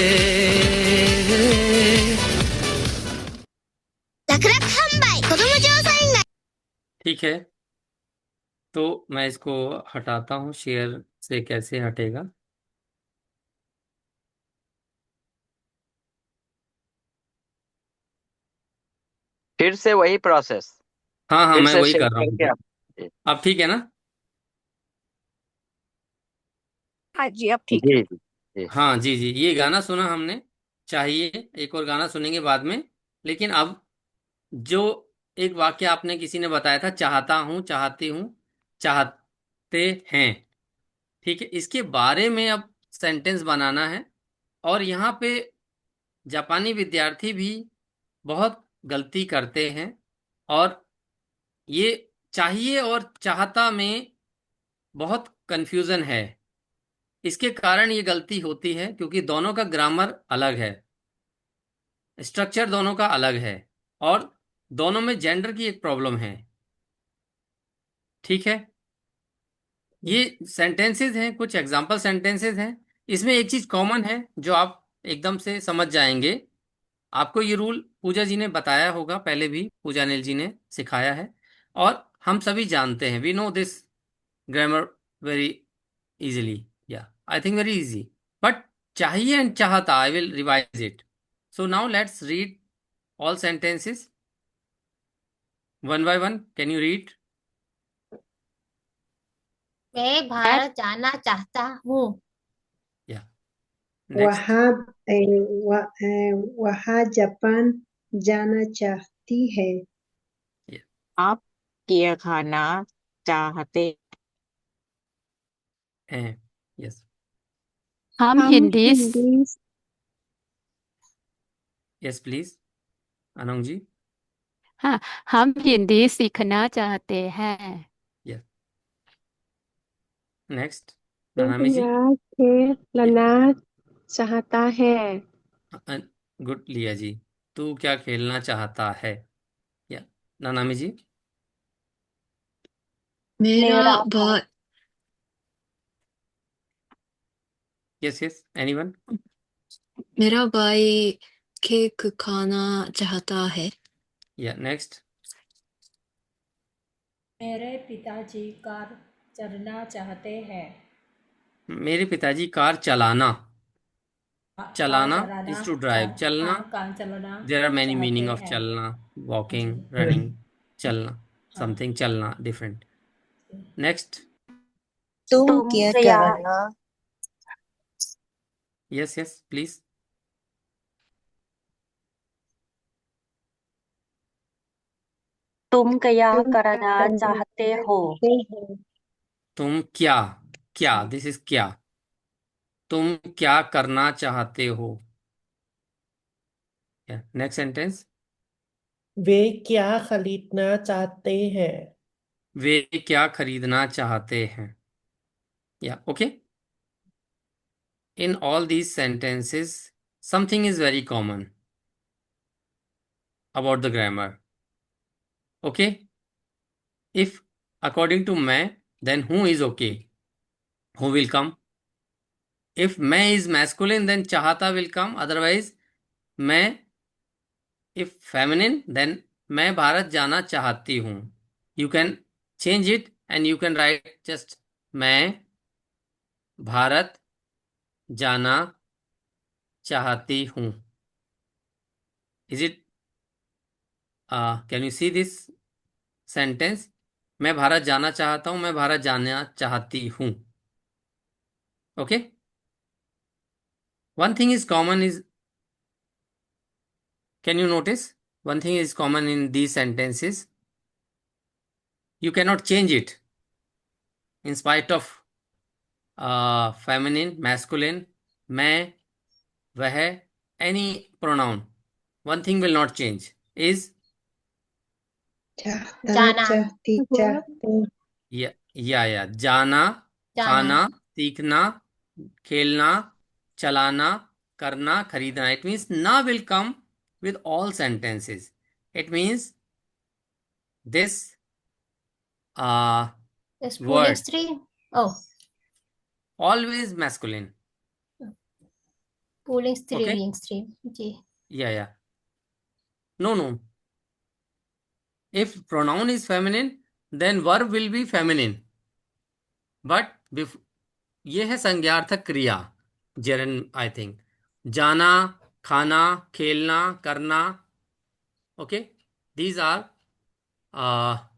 ठीक है, तो मैं इसको हटाता हूँ। शेयर से कैसे हटेगा? फिर से वही प्रोसेस, हाँ हाँ, फिर मैं से वही शेयर कर रहा करके हूँ। आप। अब ठीक है ना? हाँ जी, अब ठीक है। जी जी जी। हाँ जी जी, ये गाना सुना हमने। चाहिए एक और गाना सुनेंगे बाद में, लेकिन अब जो एक वाक्य आपने किसी ने बताया था, चाहता हूँ, चाहती हूँ, चाहते हैं, ठीक है, इसके बारे में अब सेंटेंस बनाना है। और यहाँ पे जापानी विद्यार्थी भी बहुत गलती करते हैं। और ये चाहिए और चाहता में बहुत कंफ्यूजन है। इसके कारण ये गलती होती है क्योंकि दोनों का ग्रामर अलग है, स्ट्रक्चर दोनों का अलग है, और दोनों में जेंडर की एक प्रॉब्लम है। ठीक है, ये सेंटेंसेस हैं, कुछ एग्जाम्पल सेंटेंसेस हैं। इसमें एक चीज कॉमन है जो आप एकदम से समझ जाएंगे। आपको ये रूल पूजा जी ने बताया होगा, पहले भी पूजा नील जी ने सिखाया है, और हम सभी जानते हैं। We know this grammar very easily, yeah I think very easy. But चाहिए एंड चाहता, I will revise it. So now let's read all sentences one by one. Can you read? मैं भारत जाना चाहता हूँ। Yeah. Next. वहाँ Japan जाना चाहती है। Yeah. आप क्या खाना चाहते Yes. हम हम Hindi Hindi Yes, please. Anong ji. हाँ, हम हिंदी सीखना चाहते हैं। Yeah. Next. Nanami ji. दुनिया खेलना चाहता है। Good, लिया जी। तू क्या खेलना चाहता है? Yeah. Nanami ji. मेरा मेरा भाई Yes, yes. Anyone? मेरा भाई केक खाना चाहता है। Yeah. Next. मेरे पिताजी कार चलाना चाहते हैं। मेरे पिताजी कार चलाना। कार चलाना चलाना is to drive. चलना, हाँ, कार चलाना there are many चाहते meaning of हैं। chalna, हाँ walking, जी, running, chalna, हाँ something chalna, different. Next. तुम तुम क्या क्या करना Yes, yes, please. तुम क्या तुम करना करना चाहते हो। चाहते हो। तुम क्या, क्या, दिस इज क्या। तुम क्या करना चाहते हो? Next sentence. वे क्या खरीदना चाहते हैं? वे क्या खरीदना चाहते हैं? Yeah okay. In all these sentences something is very common about the grammar. Okay, if according to मैं, then who is okay, who will come. If मैं इज मैस्कुलिन, देन चाहता विल कम, अदरवाइज मैं। If feminine, then मैं भारत जाना चाहती हूं। You can change it and you can write just मैं भारत जाना चाहती हूं। Is it, can you see this sentence? मैं भारत जाना चाहता हूं, मैं भारत जाना चाहती हूं। Okay, one thing is common is, can you notice, one thing is common in these sentences, you cannot change it in spite of feminine, masculine, मैं, वह, any pronoun. One thing will not change is चाहता जाना, चाहती चाहते या जाना, जाना, खाना, सीखना, खेलना, चलाना, करना, खरीदना. It means na will come with all sentences. It means this is pulling word स्त्री। ओ, always masculine. Pulling Okay? स्त्रीलिंग स्त्री जी। Yeah. No. If pronoun is feminine, then verb will be feminine. But ये है संज्ञार्थक क्रिया, जेरन आई थिंक। जाना, खाना, खेलना, करना। Okay, these are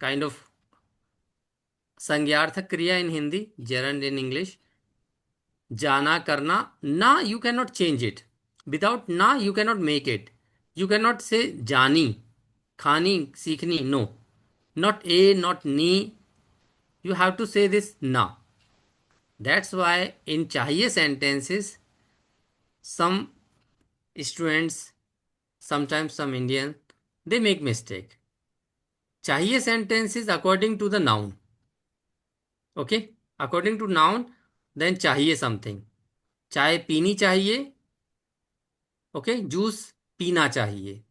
kind of संज्ञार्थक क्रिया in Hindi, gerund in English. जाना, करना, ना you can not change it. Without ना you can not make it. You can not say जानी, खानी, सीखनी, no, not a, not ni. You have to say this na. That's why in chahiye sentences, some students, sometimes some Indians, they make mistake. चाहिए sentence is according to the noun. Okay, according to noun then चाहिए something. चाय पीनी चाहिए. Okay, juice पीना चाहिए.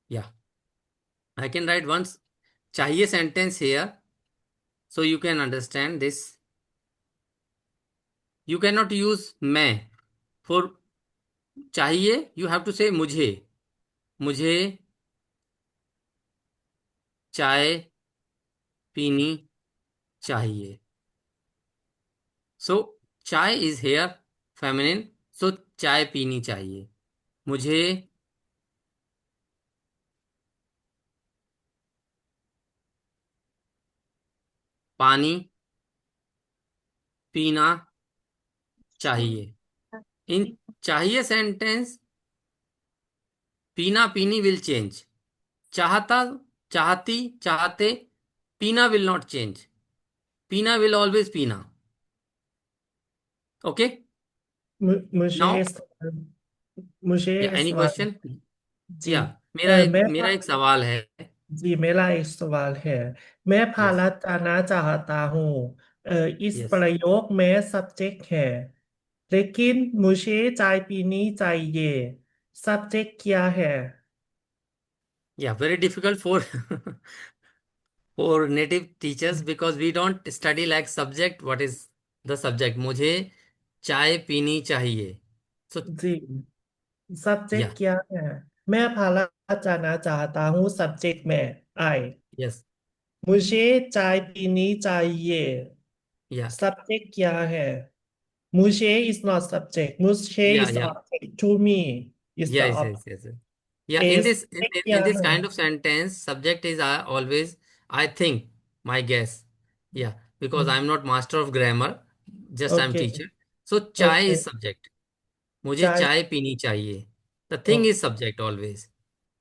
Yeah I can write once चाहिए sentence here so you can understand this. You cannot use मैं for चाहिए. You have to say मुझे. मुझे चाय पीनी चाहिए. So चाय is here feminine. So चाय पीनी चाहिए. मुझे पानी पीना चाहिए. इन चाहिए सेंटेंस पीना पीनी विल चेंज. चाहता चाहती चाहते पीना विल नॉट चेंज. पीना विल ऑलवेज पीना. ओके, मुझे नाउ मुझे या एनी सवाल क्वेश्चन. जी या मेरा एक मैं मेरा एक सवाल है. जी मेरा एक सवाल है। मैं यस. भारत जाना चाहता हूँ। इस यस. प्रयोग में सब्जेक्ट है, लेकिन मुझे चाय पीनी चाहिए। सब्जेक्ट क्या है? Yeah, very difficult for for native teachers because we don't study like subject. What is the subject? मुझे चाय पीनी चाहिए. So जी सब्जेक्ट yeah, क्या है? मैं भारत जाना चाहता हूँ, सब्जेक्ट में आई। yes, मुझे चाय पीनी चाहिए। yeah, सब्जेक्ट क्या है? मुझे is not subject. मुझे yeah, is yeah. object. To me is the Yes, yes, object. yes, yes. Yeah, in A this subject क्या in this है? kind of sentence, subject is always I think, my guess. Yeah, because I'm not master of grammar, just I'm okay teacher. So chai okay is subject. मुझे चाय चाय पीनी चाहिए. The thing is subject always.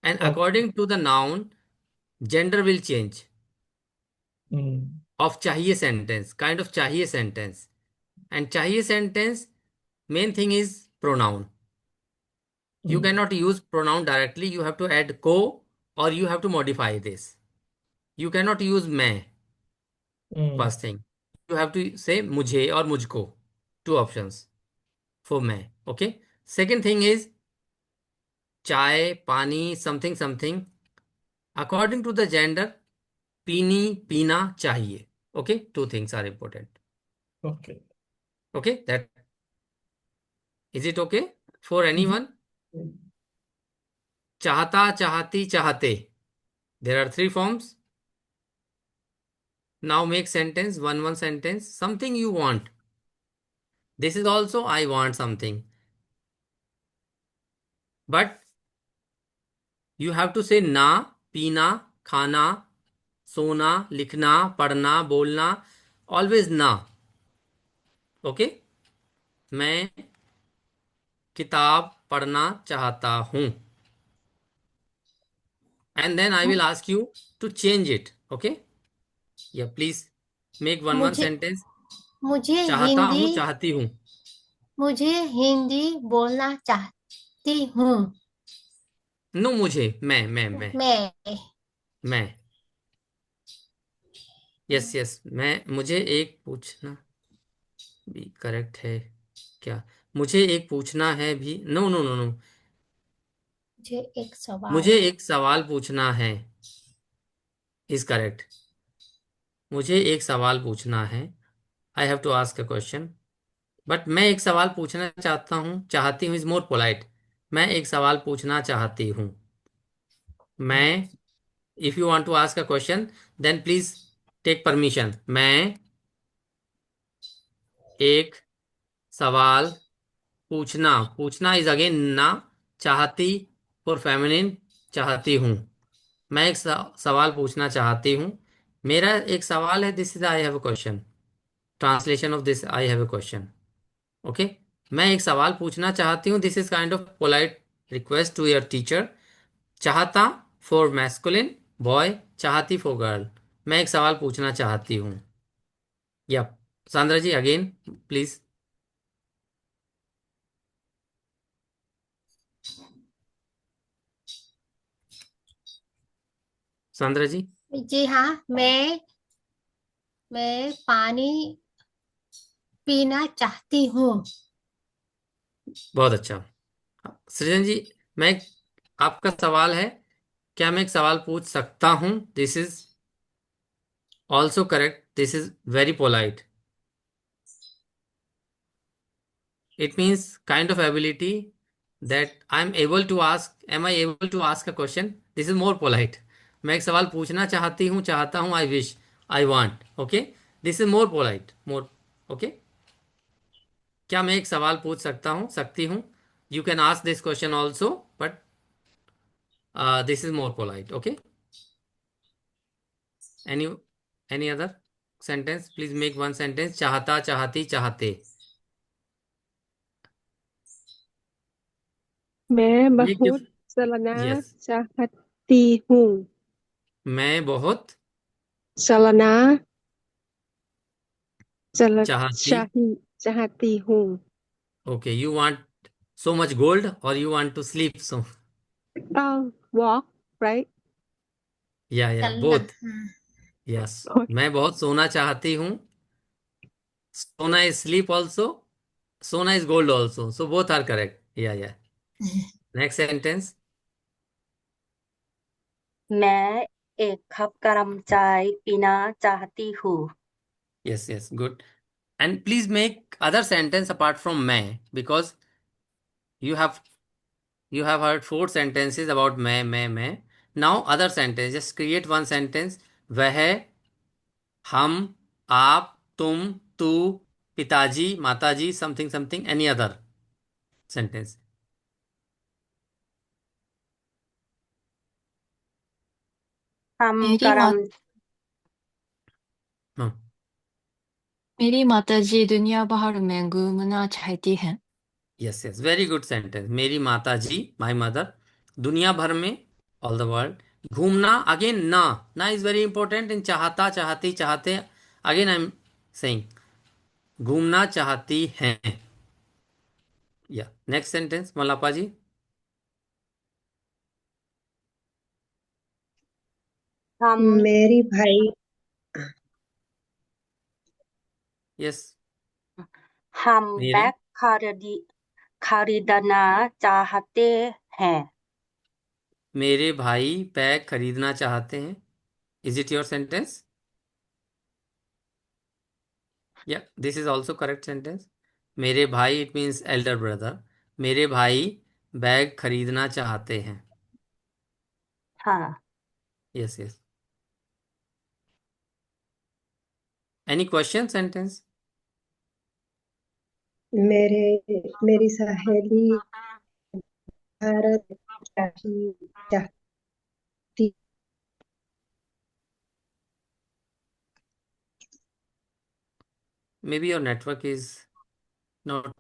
And okay according to the noun, gender will change of चाहिए sentence, kind of चाहिए sentence. And चाहिए sentence, main thing is pronoun. You cannot use pronoun directly. You have to add को or you have to modify this. You cannot use मैं. First thing. You have to say मुझे और मुझको. Two options for मैं. Okay. Second thing is चाय पानी something something. According to the gender, पीनी पीना चाहिए. Okay. Two things are important. Okay Okay. That is it okay for anyone? चाहता चाहती चाहते. There are three forms. Now make sentence, one sentence. Something you want. This is also I want something. But you have to say ना, पीना, खाना, सोना, लिखना, पढ़ना, बोलना. Always ना. Okay? मैं किताब पढ़ना चाहता हूँ. And then I will ask you to change it. Okay? Yeah, please make one मुझे sentence. मुझे चाहता हिंदी हूँ चाहती हूँ. मुझे हिंदी बोलना चाहती हूँ। नो मुझे मैं मैं मैं यस यस मैं मुझे एक पूछना भी करेक्ट है क्या. मुझे एक पूछना है भी. No no no no. मुझे एक मुझे सवाल एक सवाल पूछना है इज करेक्ट. मुझे एक सवाल पूछना है. I have to ask a question. But मैं एक सवाल पूछना चाहता हूँ. चाहती हूँ इज मोर पोलाइट. मैं एक सवाल पूछना चाहती हूँ. मैं if you want to ask a question then please take permission. मैं एक सवाल पूछना. पूछना इज अगेन ना. चाहती फॉर फेमिनिन चाहती हूँ. मैं एक सवाल पूछना चाहती हूँ. मेरा एक सवाल है. This is I have a question. Translation of this I have a question. Okay. मैं एक सवाल पूछना चाहती हूँ. This is kind of polite request to your teacher. चाहता फॉर मैस्कुलिन बॉय, चाहती फॉर गर्ल. मैं एक सवाल पूछना चाहती हूँ. Yeah Sandra ji again please. Sandra ji. जी हाँ, मैं पानी पीना चाहती हूँ। बहुत अच्छा। सृजन जी, मैं आपका सवाल है, क्या मैं एक सवाल पूछ सकता हूं? This is also correct, this is very polite. It means kind of ability that I'm able to ask. Am I able to ask a question? This is more polite. मैं एक सवाल पूछना चाहती हूँ, चाहता हूँ, I wish, I want. Okay? This is more polite. More. Okay? क्या मैं एक सवाल पूछ सकता हूँ, सकती हूँ? You can ask this question also, but this is more polite. Okay? Any any other sentence? Please make one sentence. चाहता, चाहती, चाहते. मैं Make बहुत diff. चलना Yes. चाहती हूँ। मैं बहुत चलना चल चाहती. चाहती हूँ। Okay, you want so much gold or you want to sleep so? Walk, right? Yeah, चलना। both. हाँ। Yes. Okay. मैं बहुत सोना चाहती हूँ. सोना is sleep also. सोना is gold also. So both are correct. Yeah. Next sentence. मैं एक कप गरम चाय पीना चाहती हूँ। Yes, good. And please make other sentence apart from मैं, because you have heard 4 sentences about मैं. Now other sentence. Just create one sentence. वह, हम, आप, तुम, तू, पिताजी, माताजी, something, any other sentence. हम मेरी माँ गरम हाँ. मेरी माताजी दुनिया भर में घूमना चाहती हैं। Yes, very good sentence. मेरी माताजी, my mother, दुनिया भर में, all the world, घूमना, again ना is very important in चाहता, चाहती, चाहते. Again I am saying घूमना चाहती हैं. Yeah. Next sentence, मल्लापा जी. हम मेरी भाई Yes. हम मेरे बैग खरीदना चाहते हैं। मेरे भाई बैग खरीदना चाहते हैं. Is it your sentence? Yeah, this is also correct sentence. मेरे भाई, it means elder brother. मेरे भाई बैग खरीदना चाहते हैं. हाँ, Yes. Any question sentence? मेरी सहेली भारत चाहती Maybe your network is not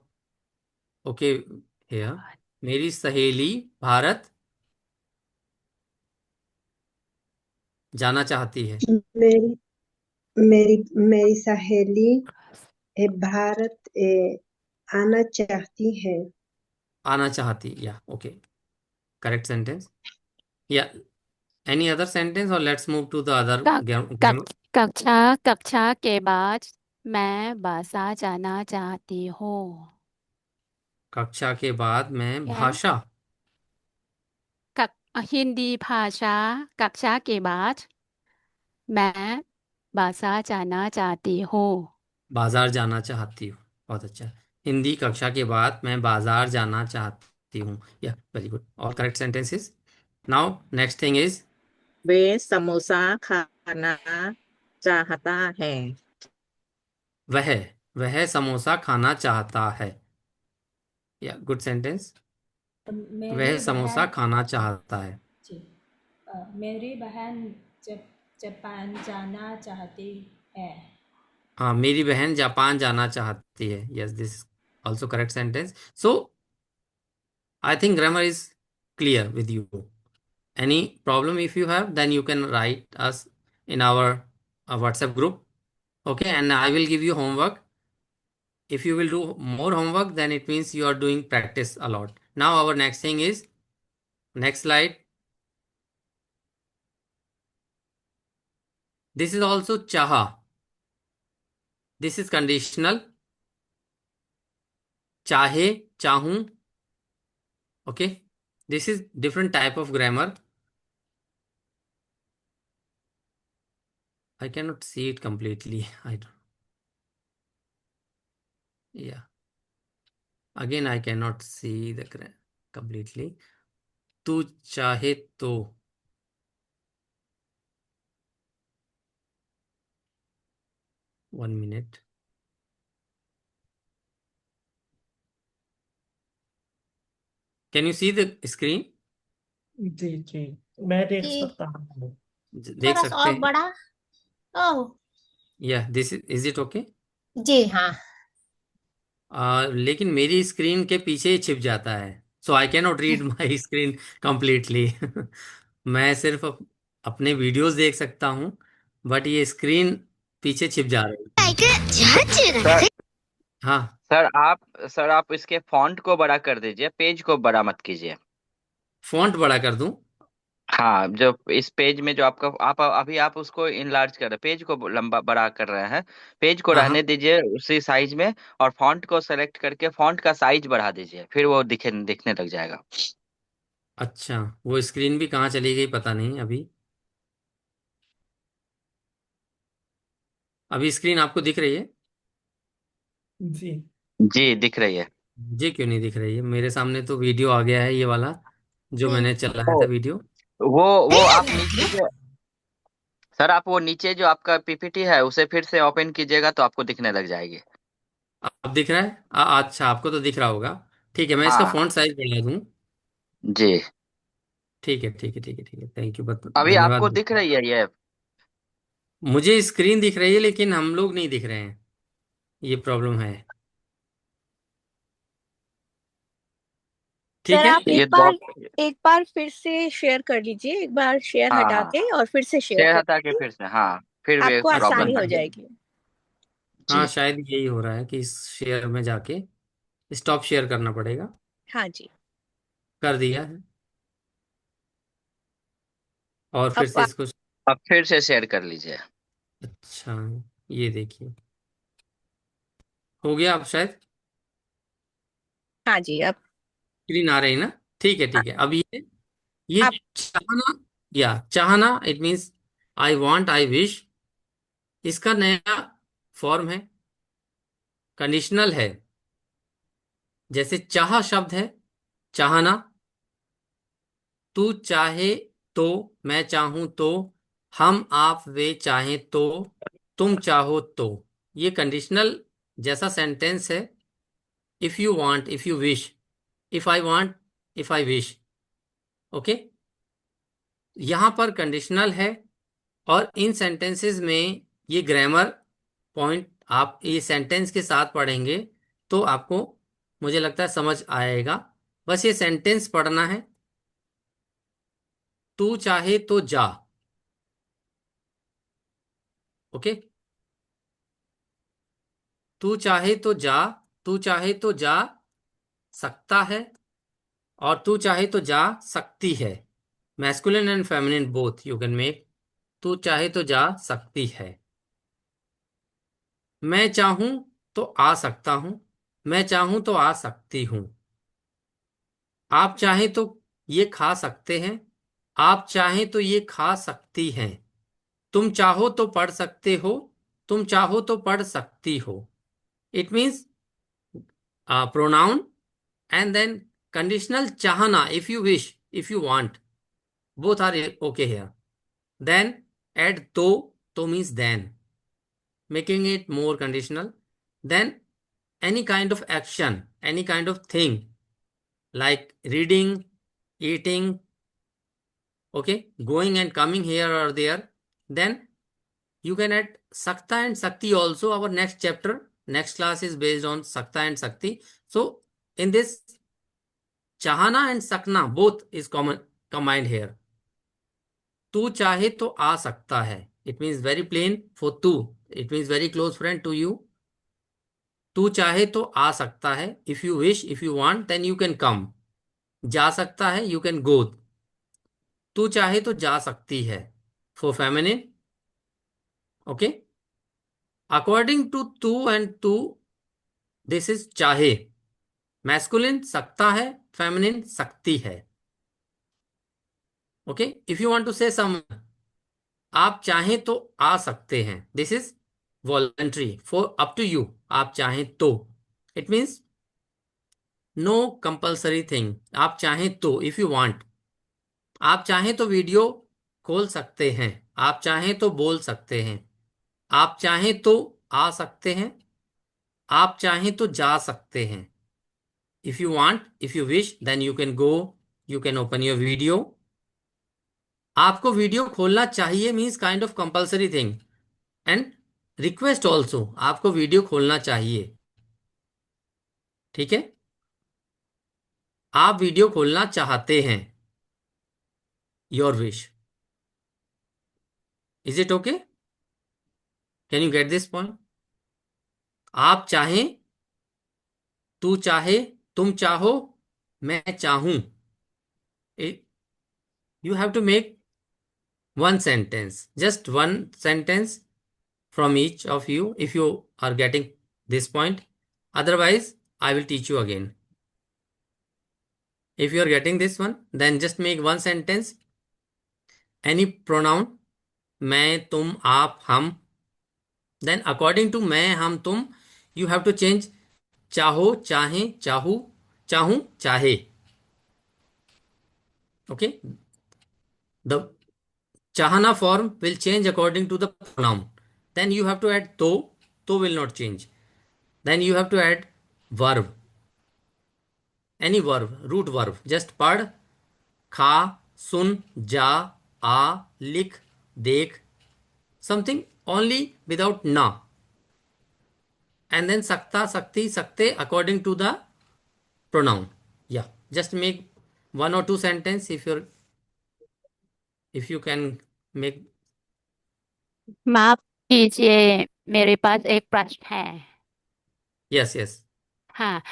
okay here. मेरी सहेली भारत जाना चाहती है. मेरी मेरी मेरी सहेली भारत आना चाहती है। आना चाहती. Yeah, okay. Correct sentence. Yeah. Any other sentence or let's move to the other कक्षा के बाद मैं बासा जाना चाहती हूँ। कक्षा के बाद मैं क्या? भाषा. हिंदी भाषा कक्षा के बाद मैं बासा जाना चाहती हूँ। बाजार जाना चाहती हूँ. बहुत अच्छा. हिंदी कक्षा के बाद मैं बाजार जाना चाहती हूँ. Yeah very good. All correct sentences. Now next thing is वे समोसा खाना चाहता है। वह समोसा खाना चाहता है. या गुड सेंटेंस. वह मेरी समोसा बहन खाना चाहता है. जी मेरी बहन जापान जाना चाहती है। हाँ, मेरी बहन जापान जाना चाहती है. Yes, this also correct sentence. So I think grammar is clear with you. Any problem if you have, then you can write us in our WhatsApp group. Okay, and I will give you homework. If you will do more homework, then it means you are doing practice a lot. Now our next thing is, next slide. This is also चाहा, this is conditional, चाहे, चाहूं, okay. This is different type of grammar. I cannot see it completely. I don't. Yeah. Again, I cannot see the completely. तू चाहे तो. One minute. Can you see the screen? जी जी, मैं देख जी सकता हूँ. देख थोड़ा सा सकते और हैं. बड़ा। ओह Yeah, this is it okay? जी हाँ। लेकिन मेरी स्क्रीन के पीछे ही छिप जाता है. So I cannot read my screen completely. मैं सिर्फ अपने वीडियोस देख सकता हूँ, बट ये स्क्रीन पीछे छिप जा रही है. सर हाँ, सर आप इसके फॉन्ट को बड़ा कर दीजिए, पेज को बड़ा मत कीजिए. फॉन्ट बड़ा कर दूं? हाँ, जो इस पेज में जो आपका आप अभी आप उसको इनलार्ज कर रहे हैं, पेज को लंबा बड़ा कर रहे हैं, पेज को हाँ हाँ. रहने दीजिए उसी साइज में, और फॉन्ट को सेलेक्ट करके फॉन्ट का साइज बढ़ा दीजिए, फिर वो दिखने लग जाएगा. अच्छा, वो स्क्रीन भी कहाँ चली गई पता नहीं. अभी अभी स्क्रीन आपको दिख रही है? जी जी दिख रही है. मुझे क्यों नहीं दिख रही है? मेरे सामने तो वीडियो आ गया है, ये वाला जो मैंने चलाया ओ, था वीडियो. वो आप नीचे जो सर आप वो नीचे जो आपका पीपीटी है उसे फिर से ओपन कीजिएगा तो आपको दिखने लग जाएगी. अब दिख रहा है? अच्छा, आपको तो दिख रहा होगा. ठीक है, मैं इसका हाँ फॉन्ट साइज बढ़ा दूं. जी, ठीक है ठीक है ठीक है ठीक है. थैंक यू, अभी आपको धन्यवाद. दिख रही है ये. मुझे स्क्रीन दिख रही है लेकिन हम लोग नहीं दिख रहे हैं, ये प्रॉब्लम है. ठीक सर है. आप ये तो एक बार फिर से शेयर कर लीजिए, एक बार शेयर हाँ हटा हाँ, के और फिर से शेयर शेयर कर हटा के लीजिए, फिर से, हाँ फिर भी आपको अच्छा, आसानी प्रॉब्लम हो है. जाएगी। हाँ जी शायद यही हो रहा है कि इस शेयर में जाके स्टॉप शेयर करना पड़ेगा. हाँ जी, कर दिया है, और फिर अब से इसको. अब फिर से शेयर कर लीजिए. अच्छा, ये देखिए, हो गया अब शायद. हाँ जी, अब स्क्रीन आ रही ना? ठीक है ठीक है. अब ये आप चाहना, या चाहना, it means I want, I wish. इसका नया फॉर्म है, कंडीशनल है. जैसे चाह शब्द है, चाहना. तू चाहे तो, मैं चाहूं तो, हम आप वे चाहें तो, तुम चाहो तो. ये कंडीशनल जैसा सेंटेंस है. If you want, if you wish, if I want, if I wish. Okay, यहां पर कंडीशनल है. और इन सेंटेंसेस में ये ग्रामर पॉइंट आप ये सेंटेंस के साथ पढ़ेंगे तो आपको, मुझे लगता है, समझ आएगा. बस ये सेंटेंस पढ़ना है. तू चाहे तो जा. ओके, तू चाहे तो जा, तू चाहे तो जा सकता है, और तू चाहे तो जा सकती है. Masculine and feminine both you can make. तू चाहे तो जा सकती है. मैं चाहूं तो आ सकता हूं, मैं चाहूं तो आ सकती हूं. आप चाहें तो ये खा सकते हैं, आप चाहें तो ये खा सकती हैं. तुम चाहो तो पढ़ सकते हो, तुम चाहो तो पढ़ सकती हो. It means pronoun and then conditional chahana, if you wish, if you want, both are okay here. Then add to means then, making it more conditional. Then any kind of action, any kind of thing, like reading, eating, okay, going and coming here or there. Then you can add sakta and sakti also. Our next chapter, next class is based on sakta and sakti. So in this, चाहना and सकना both is common combined here. तू चाहे तो आ सकता है, it means very plain for तू, it means very close friend to you. तू चाहे तो आ सकता है, if you wish, if you want, then you can come. जा सकता है, यू कैन गो. तू चाहे तो जा सकती है for feminine. Okay. According to tu and tu, this is चाहे. Masculine सकता है, feminine सकती है. Okay. If you want to say some, आप चाहें तो आ सकते हैं. This is voluntary for up to you. आप चाहें तो. It means no compulsory thing. आप चाहें तो, if you want. आप चाहें तो वीडियो खोल सकते हैं. आप चाहें तो बोल सकते हैं. आप चाहें तो आ सकते हैं. आप चाहें तो जा सकते हैं. If you want, if you wish, then you can go, you can open your video. आपको वीडियो खोलना चाहिए means kind of compulsory thing. And request also, आपको वीडियो खोलना चाहिए. ठीक है. आप वीडियो खोलना चाहते हैं. Your wish. Is it okay? Can you get this point? आप चाहें, तू चाहे, तुम चाहो, मैं चाहूं. You have to make one sentence, just one sentence from each of you if you are getting this point. Otherwise, I will teach you again. If you are getting this one, then just make one sentence. Any pronoun, मैं, तुम, आप, हम. Then according to मैं, हम, तुम, you have to change चाहो, चाहे, चाहूं, चाहूं, चाहे. Okay. The चाहना form will change according to the pronoun. Then you have to add to will not change. Then you have to add verb. Any verb, root verb. Just पढ़, खा, सुन, जा, आ, लिख, देख. Something only without na. And then sakta, sakti, sakte according to the pronoun. Yeah. Just make one or two sentence if you can make. माफ कीजिए, मेरे पास एक प्रश्न है. Yes, yes. हाँ.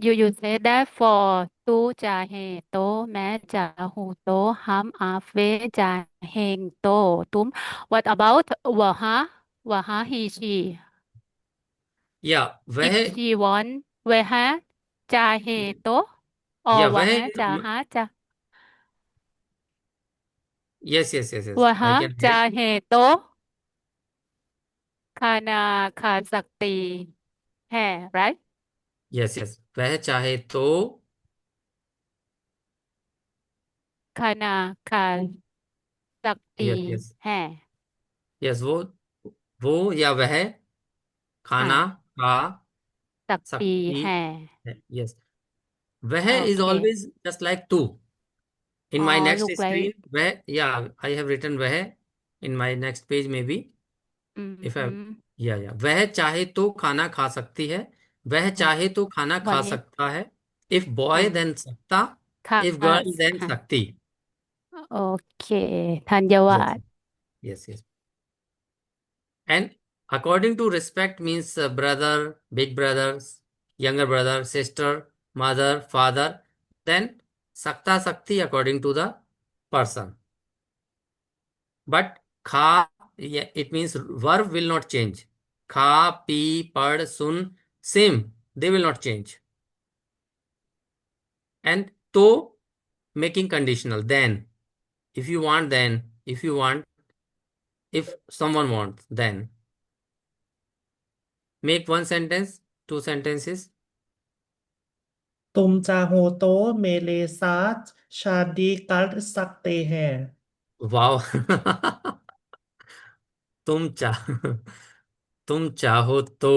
you say that for तू चाहे तो, मैं चाहूँ तो, हम आप वे चाहें तो, तुम. What about वहाँ, वहाँ he she? Yeah. वह. If she want वह चाहे तो, और Yeah. वह. वह चाहा चा Yes, yes, yes, yes. I वह can hear. चाहे तो खाना खा सकती है, right? Yes, yes. वह चाहे तो खाना खा सकती yes, yes. है. Yes, वो या वह खाना हाँ, खा सकती सकती है. है. Yes. वह is Okay. always just like tu. In my next look screen, like वह, yeah, I have written वह in my next page maybe. If I, yeah. वह चाहे तो खाना खा सकती है. वह चाहे तो खाना खा वह सकता है. If boy, then सकता. खा If girl, then हाँ. सकती. Okay, Yes, धन्यवाद. yes, yes. And according to respect means brother, big brothers, younger brother, sister, mother, father. Then sakta, sakti according to the person. But kha, yeah, it means verb will not change. Kha, pi, pad, sun, same. They will not change. And to making conditional. Then, if you want, then, if you want, if someone wants, then. Make one sentence, two sentences. तुम चाहो तो मेरे साथ शादी कर सकते हैं. वाह. तुम चाह तुम चाहो तो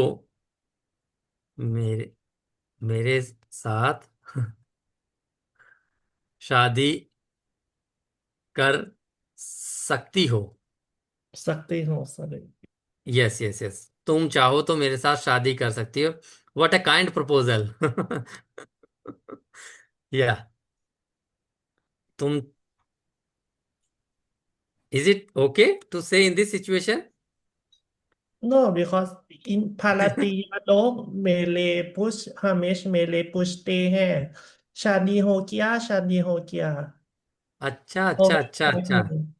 मेरे मेरे साथ शादी कर सकती हो. सकते हो सर. Yes, yes, yes. तुम चाहो तो मेरे साथ शादी कर सकती हो. What a kind proposal. या. तुम. इज इट ओके टू से in this situation? No, because in भारतीय लोग मेले पुश हमेश मेले पूछते हैं. शादी हो क्या, शादी हो क्या. अच्छा, तो अच्छा, मैं अच्छा, अच्छा. कहूँ,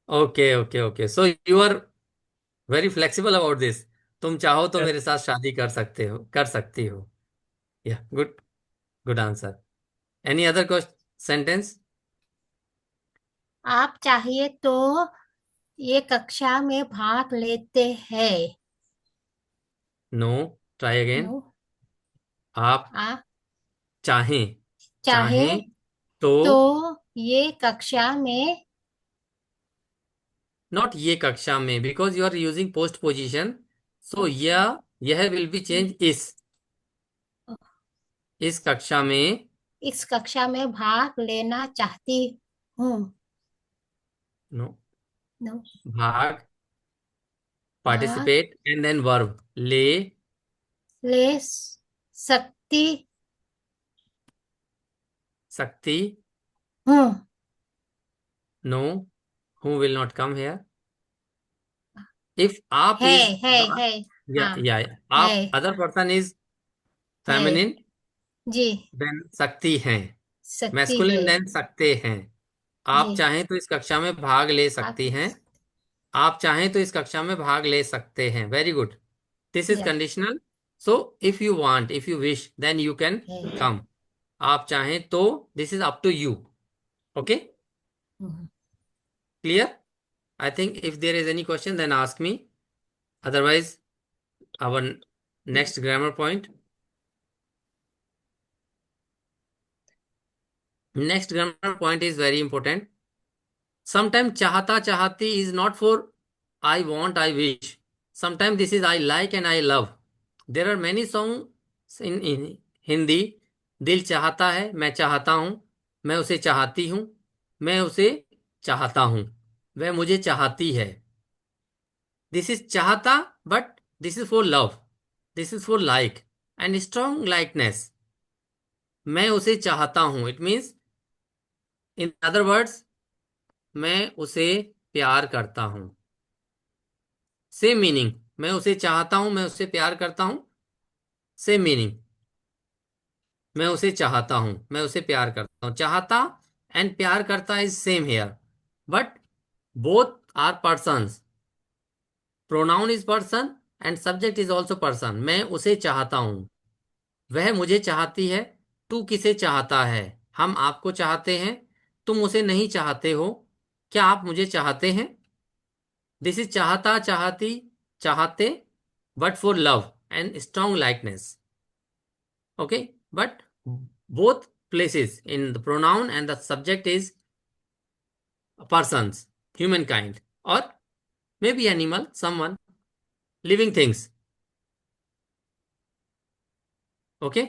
okay, okay, okay. So you are very flexible about this. तुम चाहो तो मेरे साथ शादी कर सकती हो। या good, good answer. Any other question, sentence? आप चाहिए तो ये कक्षा में भाग लेते हैं। No, try again. नो, आप आप चाहें, चाहे चाहें तो, तो ये कक्षा में, नॉट ये कक्षा में, because you are using post position, so यह विल बी चेंज इस कक्षा में। इस कक्षा में भाग लेना चाहती हूँ। नो, नो, भाग, भाग पार्टिसिपेट एंड देन वर्ब, ले ले सकती सकती। हूँ। No, who will not come here. If आप है इज है द, है हाँ, या है आप अदर पर्सन इज है फेमिनिन, जी, देन सकती हैं। सकती है मैस्कुलिन देन सकते हैं। आप जी। चाहें तो इस कक्षा में भाग ले आप सकती हैं। आप चाहें तो इस कक्षा में भाग ले सकते हैं। Very good. This is yeah conditional. So if you want, if you wish, then you can है कम। आप चाहें तो, this is up to you. Okay, hmm. Clear? I think if there is any question then ask me, otherwise our next grammar point. Next grammar point is very important. Sometimes चाहता चाहती is not for I want, I wish. Sometimes this is I like and I love. There are many songs in Hindi. दिल चाहता है, मैं चाहता हूं, मैं उसे चाहती हूं, मैं उसे चाहता हूं, वह मुझे चाहती है। दिस इज चाहता, but this is for love, this is for like and strong likeness. मैं उसे चाहता हूं, it means, in other words, मैं उसे प्यार करता हूं। सेम मीनिंग, मैं उसे चाहता हूं, मैं उससे प्यार करता हूं। सेम मीनिंग, मैं उसे चाहता हूं, मैं उसे प्यार करता हूं। चाहता एंड प्यार करता is same here, but both are persons. Pronoun is person and subject is also person. मैं उसे चाहता हूं, वह मुझे चाहती है। तू किसे चाहता है? हम आपको चाहते हैं। तुम उसे नहीं चाहते हो। क्या आप मुझे चाहते हैं? दिस इज चाहता चाहती चाहते, but for love and strong likeness. Okay, but both places in the pronoun and the subject is persons, humankind, or maybe animal, someone, living things. Okay,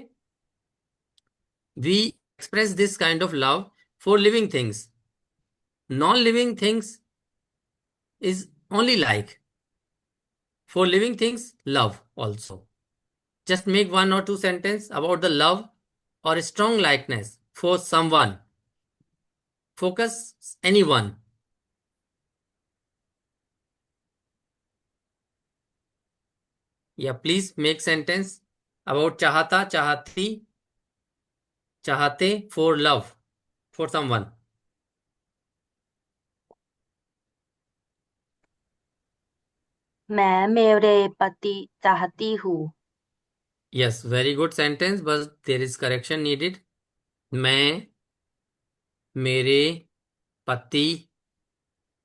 we express this kind of love for living things. Non-living things is only like. For living things, love also. Just make one or two sentences about the love or strong likeness for someone. Focus anyone. Yeah, please make sentence about चाहता चाहती चाहते for love for someone. मैं मेरे पति चाहती हूँ। Yes, very good sentence, but there is correction needed. मैं मेरे पति,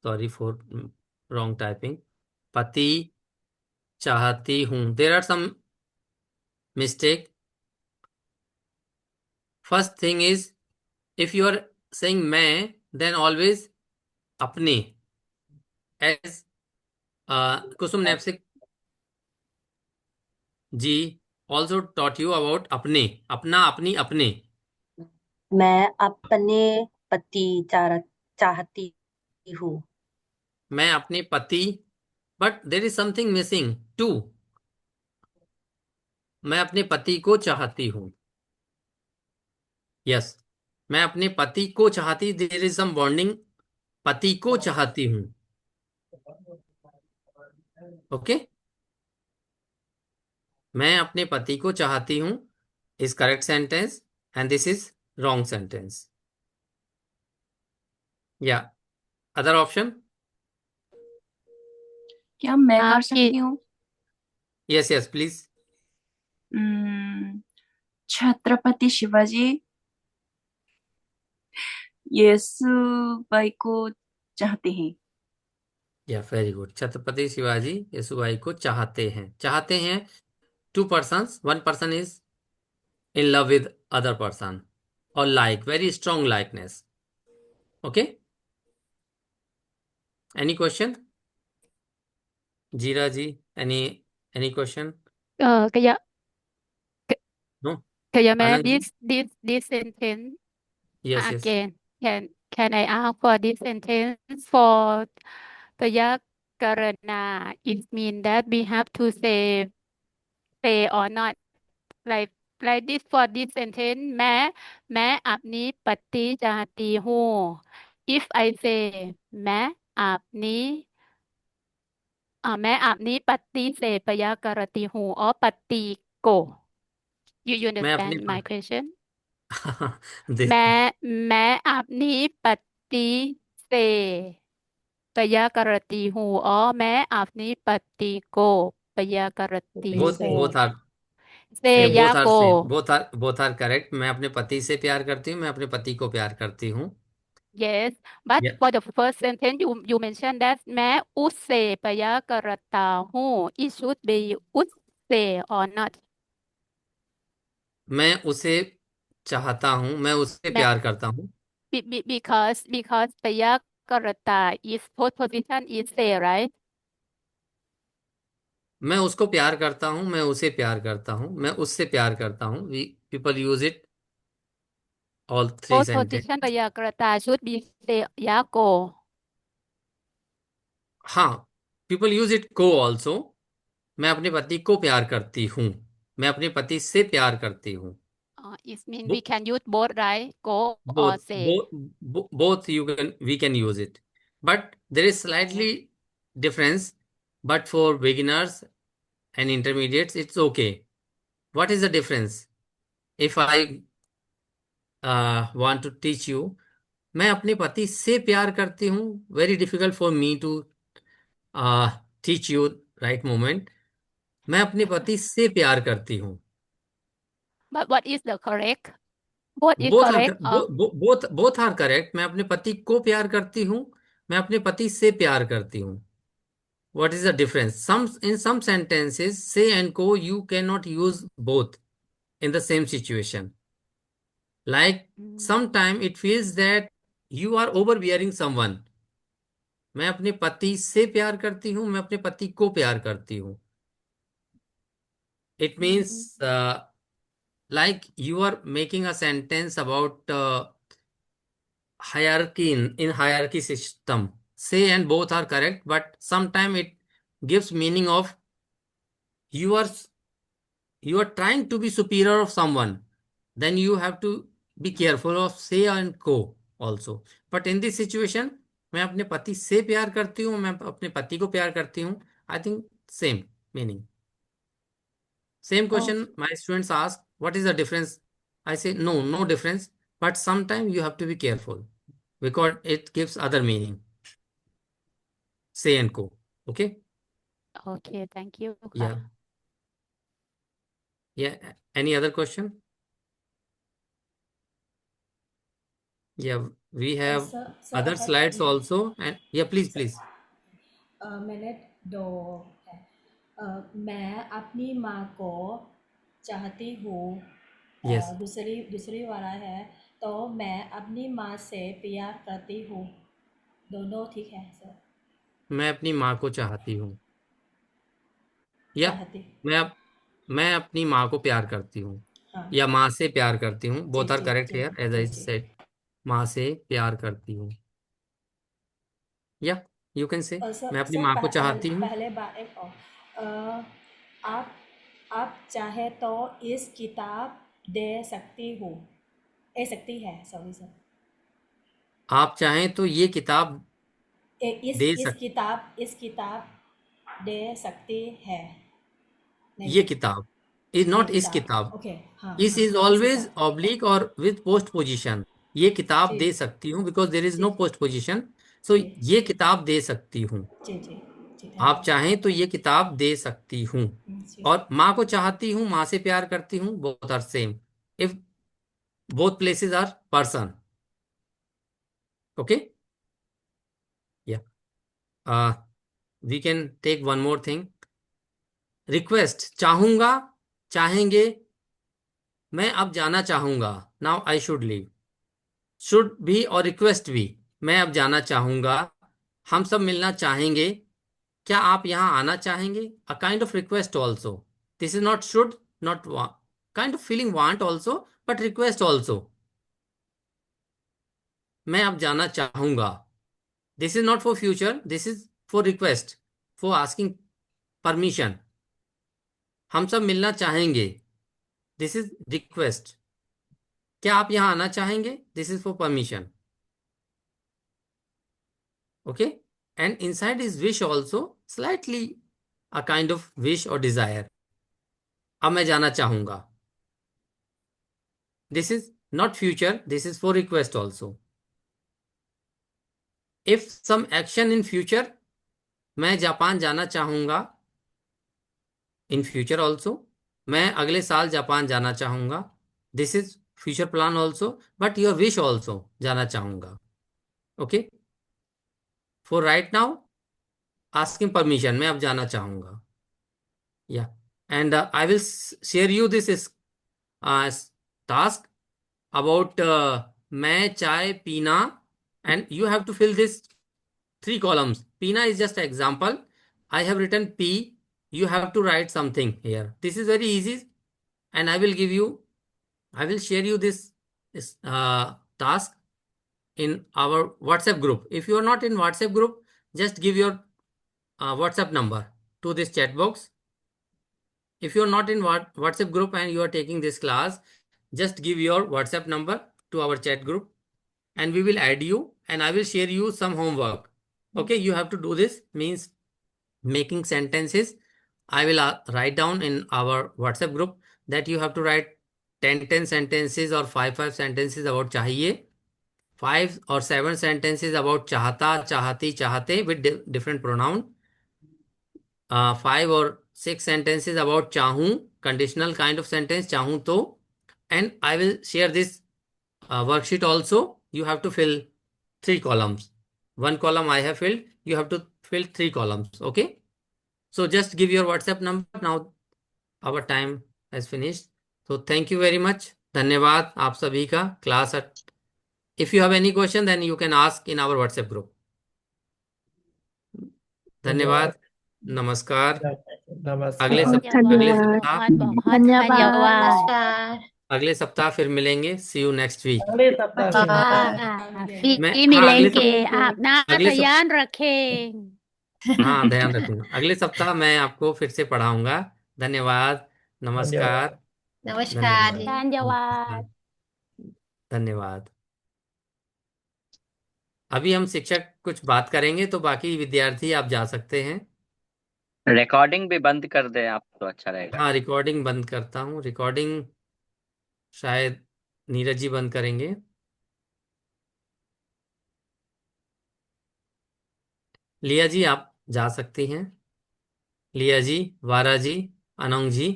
sorry for wrong typing, पति चाहती हूँ. There are some mistake. First thing is, if you are saying मैं, then always अपने, as Kusum नैप्सिक ji also taught you about अपने, अपना, अपनी, अपने. मैं अपने पति चाहती हूँ। मैं अपने पति, but there is something missing, to. मैं अपने पति को चाहती हूँ. यस, मैं अपने पति को चाहती, देयर इज सम बॉन्डिंग, पति को चाहती हूँ. ओके, मैं अपने पति को चाहती हूँ is correct sentence and this is wrong sentence. Yeah other option? क्या मैं कर आपकी सकती हूँ? Yes yes please. Chhatrapati Shivaji Yesubai को चाहते हैं। Yeah very good. Chhatrapati Shivaji Yesubai को चाहते हैं। चाहते हैं, two persons, one person is in love with other person और like, very strong likeness. Okay, any question? Zira ji, any question? kaya no? kaya may Anand ji? this sentence yes yes. again. Can I ask for this sentence for Karana? It means that we have to say or not. Like this for this sentence. मैं अपनी पति चाहती हूँ. If I say मैं अपनी पति से प्यार करती हूँ और पति को. You मैं अपने understand my question? दिस मैं अपनी पति से प्यार करती हूँ और मैं अपनी पति को प्यार करती बोथ हूँ. बोथ आर से सेम, या बोथ आर को. Same, both are correct. मैं अपने पति से प्यार करती हूँ, मैं अपने पति को प्यार करती हूँ। Yes, but Yeah. for the first sentence, you mentioned that मैं उससे प्यार करता हूँ. It should be उससे or not. मैं उसे चाहता हूँ, मैं उससे मैं प्यार करता हूँ। because प्यार करता is both position is say, right? मैं उसको प्यार करता हूँ, मैं उसे प्यार करता हूँ, मैं उससे प्यार करता हूँ। We people use it all three Both sentence. position प्यार करता should be say या को. हाँ, पीपल यूज इट को ऑल्सो। मैं अपने पति को प्यार करती हूँ, मैं अपने पति से प्यार करती हूँ। It means we can use both, right? Go or both say. both we can use it, but there is slightly difference. But for beginners and intermediates it's okay. What is the difference? If I want to teach you, मैं अपने पति से प्यार करती हूँ, very difficult for me to teach you right moment. मैं अपने पति से प्यार करती हूँ। But what is the correct? Both is both are correct. Both are correct. मैं अपने पति को प्यार करती हूँ, मैं अपने पति से प्यार करती हूँ। What is the difference? In some sentences, say and co, you cannot use both in the same situation. Like sometime it feels that you are overbearing someone. मैं अपने पति से प्यार करती हूँ, मैं अपने पति को प्यार करती हूँ. It means like you are making a sentence about hierarchy in hierarchy system. Say and both are correct, but sometime it gives meaning of you are trying to be superior of someone, then you have to be careful of say and co also. But in this situation, मैं अपने पति से प्यार करती हूँ, मैं अपने पति को प्यार करती हूँ. I think same meaning. Same question my students ask, what is the difference? I say no difference, but sometimes you have to be careful because it gives other meaning. Say and co. Okay? Okay, thank you. Yeah. Yeah. Any other question? Yeah, we have Sir, other slides also. And yeah, please. मैंने दो है। मैं अपनी माँ को चाहती हूँ। Yes, दूसरी वाला है तो मैं अपनी माँ से प्यार करती हूँ। दोनों ठीक है सर? मैं अपनी माँ को चाहती हूँ या चाहती। मैं अपनी माँ को प्यार करती हूँ हाँ या माँ से प्यार करती हूँ. जी बोथ आर जी करेक्ट जी हियर एज जी आई जी। सेड. माँ से प्यार करती हूँ या यू कैन से मैं अपनी सर माँ को चाहती हूँ. पहले बात एक और आप चाहे तो इस किताब दे सकती हूँ। सकती है, सॉरी सर। आप चाहें तो ये किताब दे इस किताब दे सकती है। नहीं ये किताब इज ये नॉट इस किताब किताब. ओके हाँ इस हाँ इज इस ऑलवेज किताब ऑब्लिक और विद पोस्ट पोजिशन. ये किताब जी दे सकती हूँ बिकॉज देर इज जी नो पोस्ट पोजिशन. सो जी ये किताब दे सकती हूँ. जी जी आप चाहें तो ये किताब दे सकती हूँ। और माँ को चाहती हूँ, माँ से प्यार करती हूँ, both are same if both places are person. Okay, yeah. We can take one more thing. Request, चाहूंगा, चाहेंगे, मैं अब जाना चाहूंगा, now I should leave. Should भी और रिक्वेस्ट भी, मैं अब जाना चाहूंगा, हम सब मिलना चाहेंगे, क्या आप यहाँ आना चाहेंगे, अ kind of request also. This is not should, not kind of feeling want also, but request also. मैं अब जाना चाहूंगा, this is not for future, this is for request, for asking permission. हम सब मिलना चाहेंगे, दिस इज रिक्वेस्ट। क्या आप यहाँ आना चाहेंगे, this is for permission. Okay, and inside is wish also, slightly a kind of wish और डिजायर। अब मैं जाना चाहूंगा, this is not future, this is for request also. If some action in future, मैं जापान जाना चाहूंगा, in future also, मैं अगले साल जापान जाना चाहूंगा, this is future plan also, but your wish also, जाना चाहूंगा। Okay, for right now asking permission, मैं अब जाना चाहूंगा। Yeah and I will share you this task about मैं चाय पीना, and you have to fill this 3 columns. Pina is just an example. I have written P. You have to write something here. This is very easy, and I will share you this task in our WhatsApp group. If you are not in WhatsApp group, just give your WhatsApp number to this chat box. If you are not in WhatsApp group and you are taking this class, just give your WhatsApp number to our chat group, and we will add you, and I will share you some homework. Okay, you have to do this, means making sentences. I will write down in our WhatsApp group that you have to write 10 sentences or 5 sentences about चाहिए, 5 or 7 sentences about चाहता, चाहती, चाहते with different pronoun, 5 or 6 sentences about चाहूं, conditional kind of sentence, चाहूं तो, and I will share this worksheet also. You have to fill 3 columns. 1 column I have filled, you have to fill 3 columns. Okay, so just give your WhatsApp number. Now our time has finished, so thank you very much. धन्यवाद आप सभी का। Class if you have any question then you can ask in our WhatsApp group. धन्यवाद, नमस्कार। अगले सप्ताह नमस्कार। अगले सप्ताह फिर मिलेंगे। सी यू नेक्स्ट वीक। फिर मैं मिलेंगे, अपना ध्यान रखें। हाँ, ध्यान रखूंगा। अगले सप्ताह मैं आपको फिर से पढ़ाऊंगा। धन्यवाद, नमस्कार। नमस्कार। धन्यवाद। धन्यवाद। अभी हम शिक्षक कुछ बात करेंगे, तो बाकी विद्यार्थी आप जा सकते हैं। रिकॉर्डिंग भी बंद कर दें आप तो अच्छा रहेगा। हाँ, रिकॉर्डिंग बंद करता हूँ। रिकॉर्डिंग शायद नीरज जी बंद करेंगे। लिया जी आप जा सकती हैं। लिया जी, वारा जी, अनंग जी,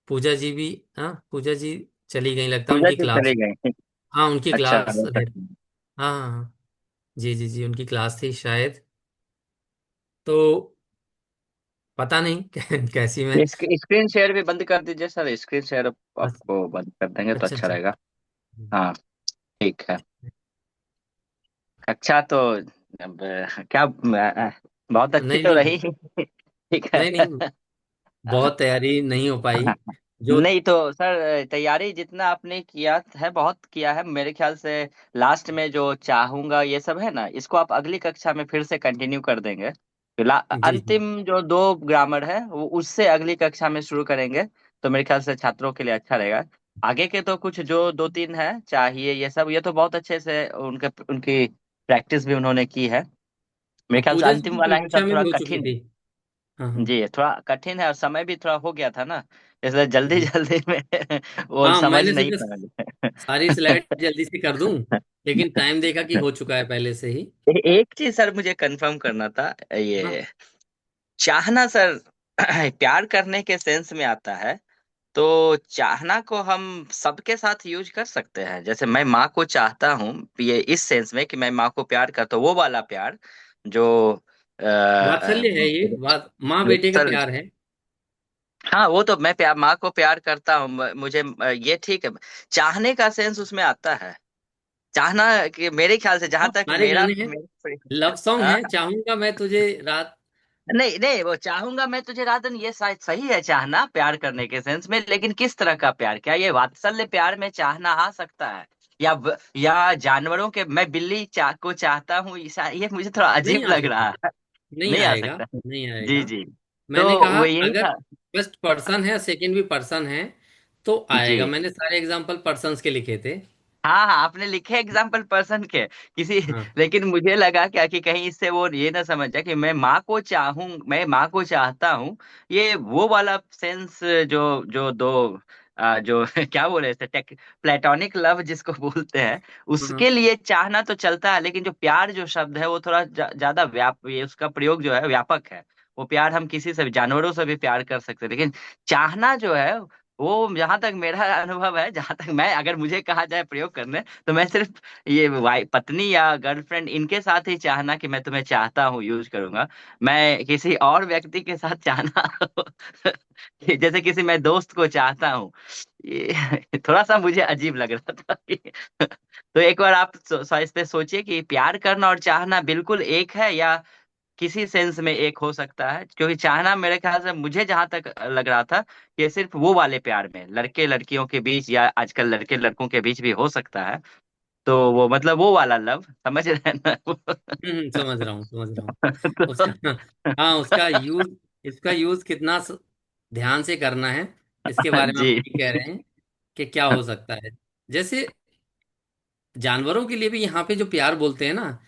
पूजा जी भी। हाँ, पूजा जी चली गई लगता है, पूजा उनकी जी क्लास। चली गई। हाँ, उनकी अच्छा, क्लास। हाँ हाँ हाँ, जी जी जी, उनकी क्लास थी शायद, तो पता नहीं कैसी में। स्क्रीन शेयर भी बंद कर दीजिए सर। स्क्रीन शेयर आपको बंद कर देंगे तो अच्छा अच्छा अच्छा। रहेगा। हाँ, ठीक है। कक्षा तो अब क्या बहुत अच्छी नहीं तो नहीं रही। ठीक है। नहीं नहीं, बहुत तैयारी नहीं हो पाई जो। नहीं तो सर, तैयारी जितना आपने किया है बहुत किया है मेरे ख्याल से। लास्ट में जो चाहूंगा ये सब है ना, इसको आप अगली कक्षा में फिर से कंटिन्यू कर देंगे। जी जी अंतिम जो 2 ग्रामर है वो उससे अगली कक्षा में शुरू करेंगे, तो मेरे ख्याल से छात्रों के लिए अच्छा रहेगा। आगे के तो कुछ जो 2-3 है चाहिए ये सब, ये तो बहुत अच्छे से उनकी प्रैक्टिस भी उन्होंने की है। मेरे हाँ, ख्याल से पूजा जी अंतिम की वाला ही परीक्षा सब में थोड़ा हो चुकी कठिन। थी। हाँ हाँ जी, थोड़ा कठिन है और समय भी थोड़ा हो गया था ना, इसलिए जल्दी जी। जल्दी में वो हाँ, समझ मैंने नहीं सोचा पाए। सारी स्लाइड जल्दी से कर दूं, लेकिन टाइम देखा कि हो चुका है पहले से ही। एक चीज सर मुझे कंफर्म करना था, हाँ ये चाहना सर प्यार करने के सेंस में आता है, तो चाहना को हम सबके साथ यूज कर सकते हैं। जैसे मैं माँ को चाहता हूँ, ये इस सेंस में कि मैं माँ को प्यार करता हूँ, वो वाला प्यार जो वात्सल्य है ये, माँ बेटे का सर, प्यार है। हाँ वो तो मैं प्यार माँ को प्यार करता हूँ, मुझे ये ठीक है। चाहने का सेंस उसमें आता है, चाहना कि मेरे ख्याल से जहां हाँ, तक सारे मेरा गाने हैं, लव सॉन्ग हाँ, है, चाहूंगा मैं तुझे रात। नहीं नहीं, वो चाहूंगा मैं तुझे राधन, ये शायद सही है चाहना प्यार करने के सेंस में, लेकिन किस तरह का प्यार, क्या ये वात्सल्य प्यार में चाहना आ सकता है, या जानवरों के मैं बिल्ली को चाहता हूँ, ये मुझे थोड़ा नहीं अजीब आ लग सकता, रहा है। नहीं नहीं आ आएगा, सकता। नहीं जी आएगा। जी। तो मैंने कहा वो यही अगर था। फर्स्ट पर्सन है, सेकंड भी पर्सन है तो जी आएगा। मैंने सारे एग्जांपल पर्सन्स के लिखे थे। हाँ हाँ, आपने लिखे एग्जाम्पल पर्सन के किसी, हाँ लेकिन मुझे लगा क्या कि कहीं इससे वो ये ना समझ जाए कि मैं माँ को चाहूँ, मैं माँ को चाहता हूँ, ये वो वाला सेंस जो जो दो जो क्या बोले इसे, टेक प्लेटोनिक लव जिसको बोलते हैं, हाँ। उसके लिए चाहना तो चलता है, लेकिन जो प्यार जो शब्द है वो थोड़ा ज्यादा ये उसका प्रयोग जो है व्यापक है। वो प्यार हम किसी से भी, जानवरों से भी प्यार कर सकते हैं, लेकिन चाहना जो है वो, जहां तक मेरा अनुभव है, जहां तक मैं, अगर मुझे कहा जाए प्रयोग करने, तो मैं सिर्फ ये वाई पत्नी या गर्लफ्रेंड इनके साथ ही चाहना कि मैं तुम्हें चाहता हूँ यूज करूंगा। मैं किसी और व्यक्ति के साथ चाहना कि जैसे किसी मैं दोस्त को चाहता हूँ, ये थोड़ा सा मुझे अजीब लग रहा था तो एक बार आप इस पे सोचिए कि प्यार करना और चाहना बिल्कुल एक है, या किसी सेंस में एक हो सकता है, क्योंकि चाहना मेरे ख्याल से, मुझे जहां तक लग रहा था, ये सिर्फ वो वाले प्यार में लड़के लड़कियों के बीच, या आजकल लड़के लड़कों के बीच भी हो सकता है। तो वो मतलब वो वाला लव, समझ रहे हैं ना समझ रहा हूँ, समझ रहा हूँ तो, उसका। हाँ, उसका यूज, इसका यूज कितना ध्यान से करना है, इसके बारे में आप जी। ठीक कह रहे हैं कि क्या हो सकता है। जैसे जानवरों के लिए भी यहाँ पे जो प्यार बोलते हैं ना,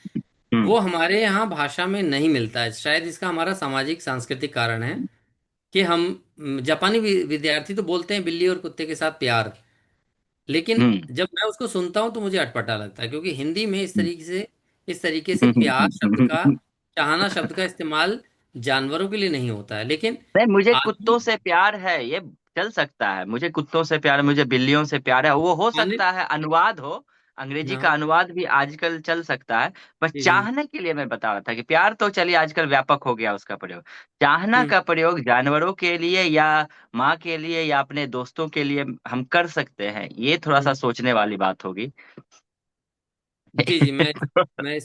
हम्म वो हमारे यहाँ भाषा में नहीं मिलता है। शायद इसका हमारा सामाजिक सांस्कृतिक कारण है कि हम जापानी विद्यार्थी तो बोलते हैं बिल्ली और कुत्ते के साथ प्यार, लेकिन हम्म जब मैं उसको सुनता हूं तो मुझे अटपटा लगता है, क्योंकि हिंदी में हम्म इस तरीके से प्यार शब्द का, चाहना शब्द का इस्तेमाल जानवरों के लिए नहीं होता है। लेकिन नहीं, मुझे आदमी, कुत्तों से प्यार है, ये चल सकता है, मुझे कुत्तों से प्यार है, मुझे बिल्लियों से प्यार है, वो हो माने, सकता है अनुवाद हो, अंग्रेजी का हाँ, अनुवाद भी आजकल चल सकता है। पर जी जी, चाहने के लिए मैं बता रहा था कि प्यार तो चलिए आजकल व्यापक हो गया उसका प्रयोग, चाहना हम्म, का प्रयोग जानवरों के लिए या माँ के लिए या अपने दोस्तों के लिए हम कर सकते हैं, ये थोड़ा सा हम्म। सोचने वाली बात होगी। जी जी, मैं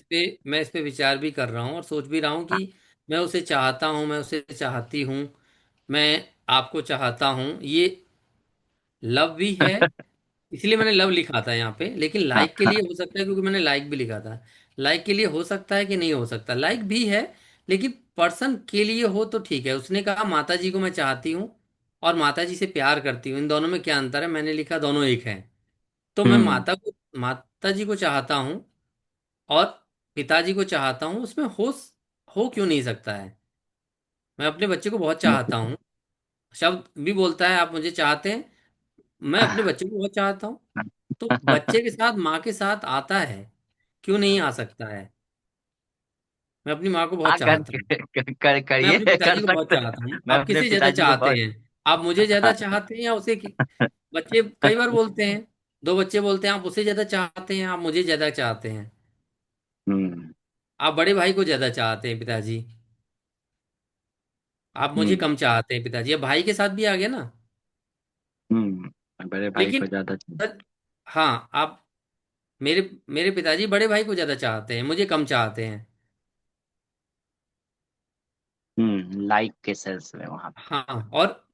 इस पे विचार भी कर रहा हूँ और सोच भी रहा हूँ कि मैं उसे चाहता हूँ, मैं उसे चाहती हूँ, मैं आपको चाहता हूँ, ये लव भी है। इसलिए मैंने लव लिखा था यहाँ पे, लेकिन हाँ लाइक के हाँ। लिए हो सकता है क्योंकि मैंने लाइक भी लिखा था। लाइक के लिए हो सकता है कि नहीं हो सकता, लाइक भी है, लेकिन पर्सन के लिए हो तो ठीक है। उसने कहा माता जी को मैं चाहती हूँ और माता जी से प्यार करती हूँ, इन दोनों में क्या अंतर है? मैंने लिखा दोनों एक है। तो मैं हम्म माता जी को चाहता हूँ और पिताजी को चाहता हूँ, उसमें हो क्यों नहीं सकता है? मैं अपने बच्चे को बहुत चाहता हूँ, शब्द भी बोलता है आप मुझे चाहते हैं, मैं अपने बच्चे को बहुत चाहता हूँ, तो बच्चे के साथ माँ के साथ आता है, क्यों नहीं आ सकता है? मैं अपनी माँ को बहुत हाँ चाहता हूँ, मैं करिए, अपने कर पिताजी को बहुत सकते हैं। चाहता हूँ। मैं आप अपने किसे ज्यादा पिताजी को चाहते बहुत हैं? आप मुझे ज्यादा चाहते हैं या उसे बच्चे कई बार बोलते हैं, दो बच्चे बोलते हैं आप उसे ज्यादा चाहते हैं, आप मुझे ज्यादा चाहते हैं। हम्म आप बड़े भाई को ज्यादा चाहते हैं पिताजी, आप मुझे हम्म कम चाहते हैं पिताजी। अब भाई के साथ भी आ गया ना। बड़े भाई लेकिन को ज्यादा। हाँ, आप मेरे मेरे पिताजी बड़े भाई को ज्यादा चाहते हैं, मुझे कम चाहते हैं। लाइक के सेंस में वहां पे। हाँ, और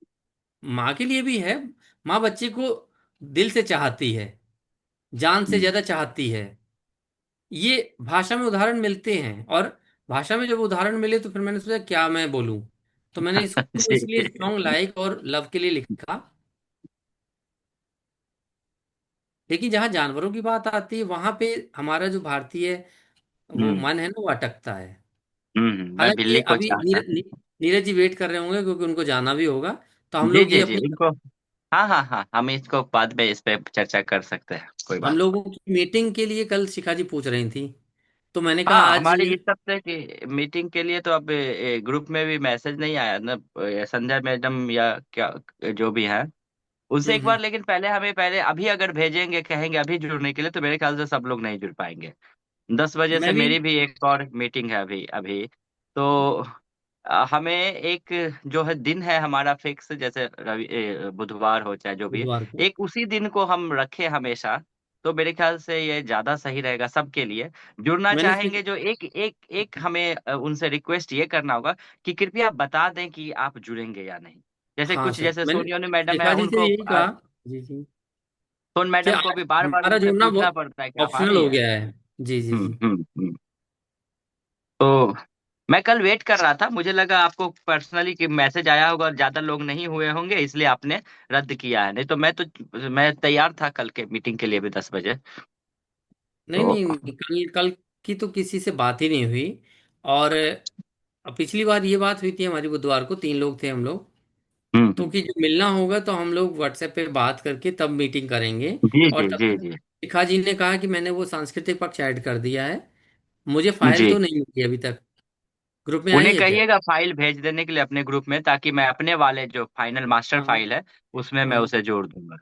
माँ के लिए भी है। माँ बच्चे को दिल से चाहती है, जान से हम्म, ज्यादा चाहती है। ये भाषा में उदाहरण मिलते हैं, और भाषा में जब उदाहरण मिले तो फिर मैंने सोचा क्या मैं बोलूं, तो मैंने इसको जी इसलिए स्ट्रॉन्ग लाइक और लव के लिए लिखा। लेकिन जहाँ जानवरों की बात आती है वहां पे हमारा जो भारतीय वो हम्म मन है ना, वो अटकता है। मैं हालांकि बिल्ली को अभी चाहता। नीरज जी वेट कर रहे होंगे क्योंकि उनको जाना भी होगा, तो हम जी लोग जी ये जी, अपनी, इनको हाँ हाँ हाँ, हम इसको बाद में इस पे चर्चा कर सकते हैं। कोई हम बात लोगों की मीटिंग के लिए कल शिखा जी पूछ रही थी, तो मैंने कहा हाँ, आज। हमारे इस हफ्ते की मीटिंग के लिए तो अब ग्रुप में भी मैसेज नहीं आया ना, संजय मैडम या क्या जो भी है उनसे एक हम्म। बार, लेकिन पहले अभी अगर भेजेंगे कहेंगे अभी जुड़ने के लिए तो मेरे ख्याल से सब लोग नहीं जुड़ पाएंगे। 10 बजे से मैं भी। मेरी भी एक और मीटिंग है अभी अभी। तो हमें एक जो है दिन है हमारा फिक्स, जैसे बुधवार हो चाहे जो भी है, बुधवार को। एक उसी दिन को हम रखें हमेशा। तो मेरे ख्याल से ये ज्यादा सही रहेगा सबके लिए। जुड़ना मैंने चाहेंगे जो एक एक एक हमें उनसे रिक्वेस्ट ये करना होगा कि कृपया बता दें कि आप जुड़ेंगे या नहीं। जैसे हाँ कुछ सर, जैसे मैंने सोनिया मैडम है शिखा जी से उनको यही कहा। जी जी। सोन कि मैडम को आज भी बार बार हमारा उनसे जुड़ना पूछना पड़ता है कि आप आ ऑप्शनल रही हो है। गया है। जी जी जी। हम्म। तो मैं कल वेट कर रहा था, मुझे लगा आपको पर्सनली कि मैसेज आया होगा और ज्यादा लोग नहीं हुए होंगे इसलिए आपने रद्द किया है, नहीं तो मैं तैयार था कल के मीटिंग के लिए भी 10 बजे। नहीं तो नहीं, कल कल की तो किसी से बात ही नहीं हुई। और पिछली बार ये बात हुई थी हमारी, बुधवार को 3 लोग थे हम लोग। तो हम्म। कि जो मिलना होगा तो हम लोग व्हाट्सएप पे बात करके तब मीटिंग करेंगे। जी और जी तब जी तक जी शिखा जी ने कहा कि मैंने वो सांस्कृतिक पक्ष ऐड कर दिया है। मुझे फाइल जी। तो नहीं मिली अभी तक। ग्रुप में आई उन्हें है क्या? कहिएगा फाइल भेज देने के लिए अपने ग्रुप में, ताकि मैं अपने वाले जो फाइनल मास्टर हाँ हाँ फाइल है उसमें मैं हाँ। उसे जोड़ दूंगा।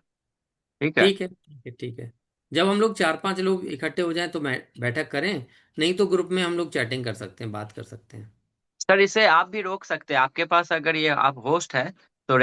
ठीक है। ठीक है ठीक है ठीक है। जब हम लोग 4-5 लोग इकट्ठे हो जाएं तो मैं बैठक करें। नहीं तो ग्रुप में हम लोग चैटिंग कर सकते हैं, बात कर सकते हैं। सर इसे आप भी रोक सकते हैं, आपके पास अगर ये आप होस्ट हैं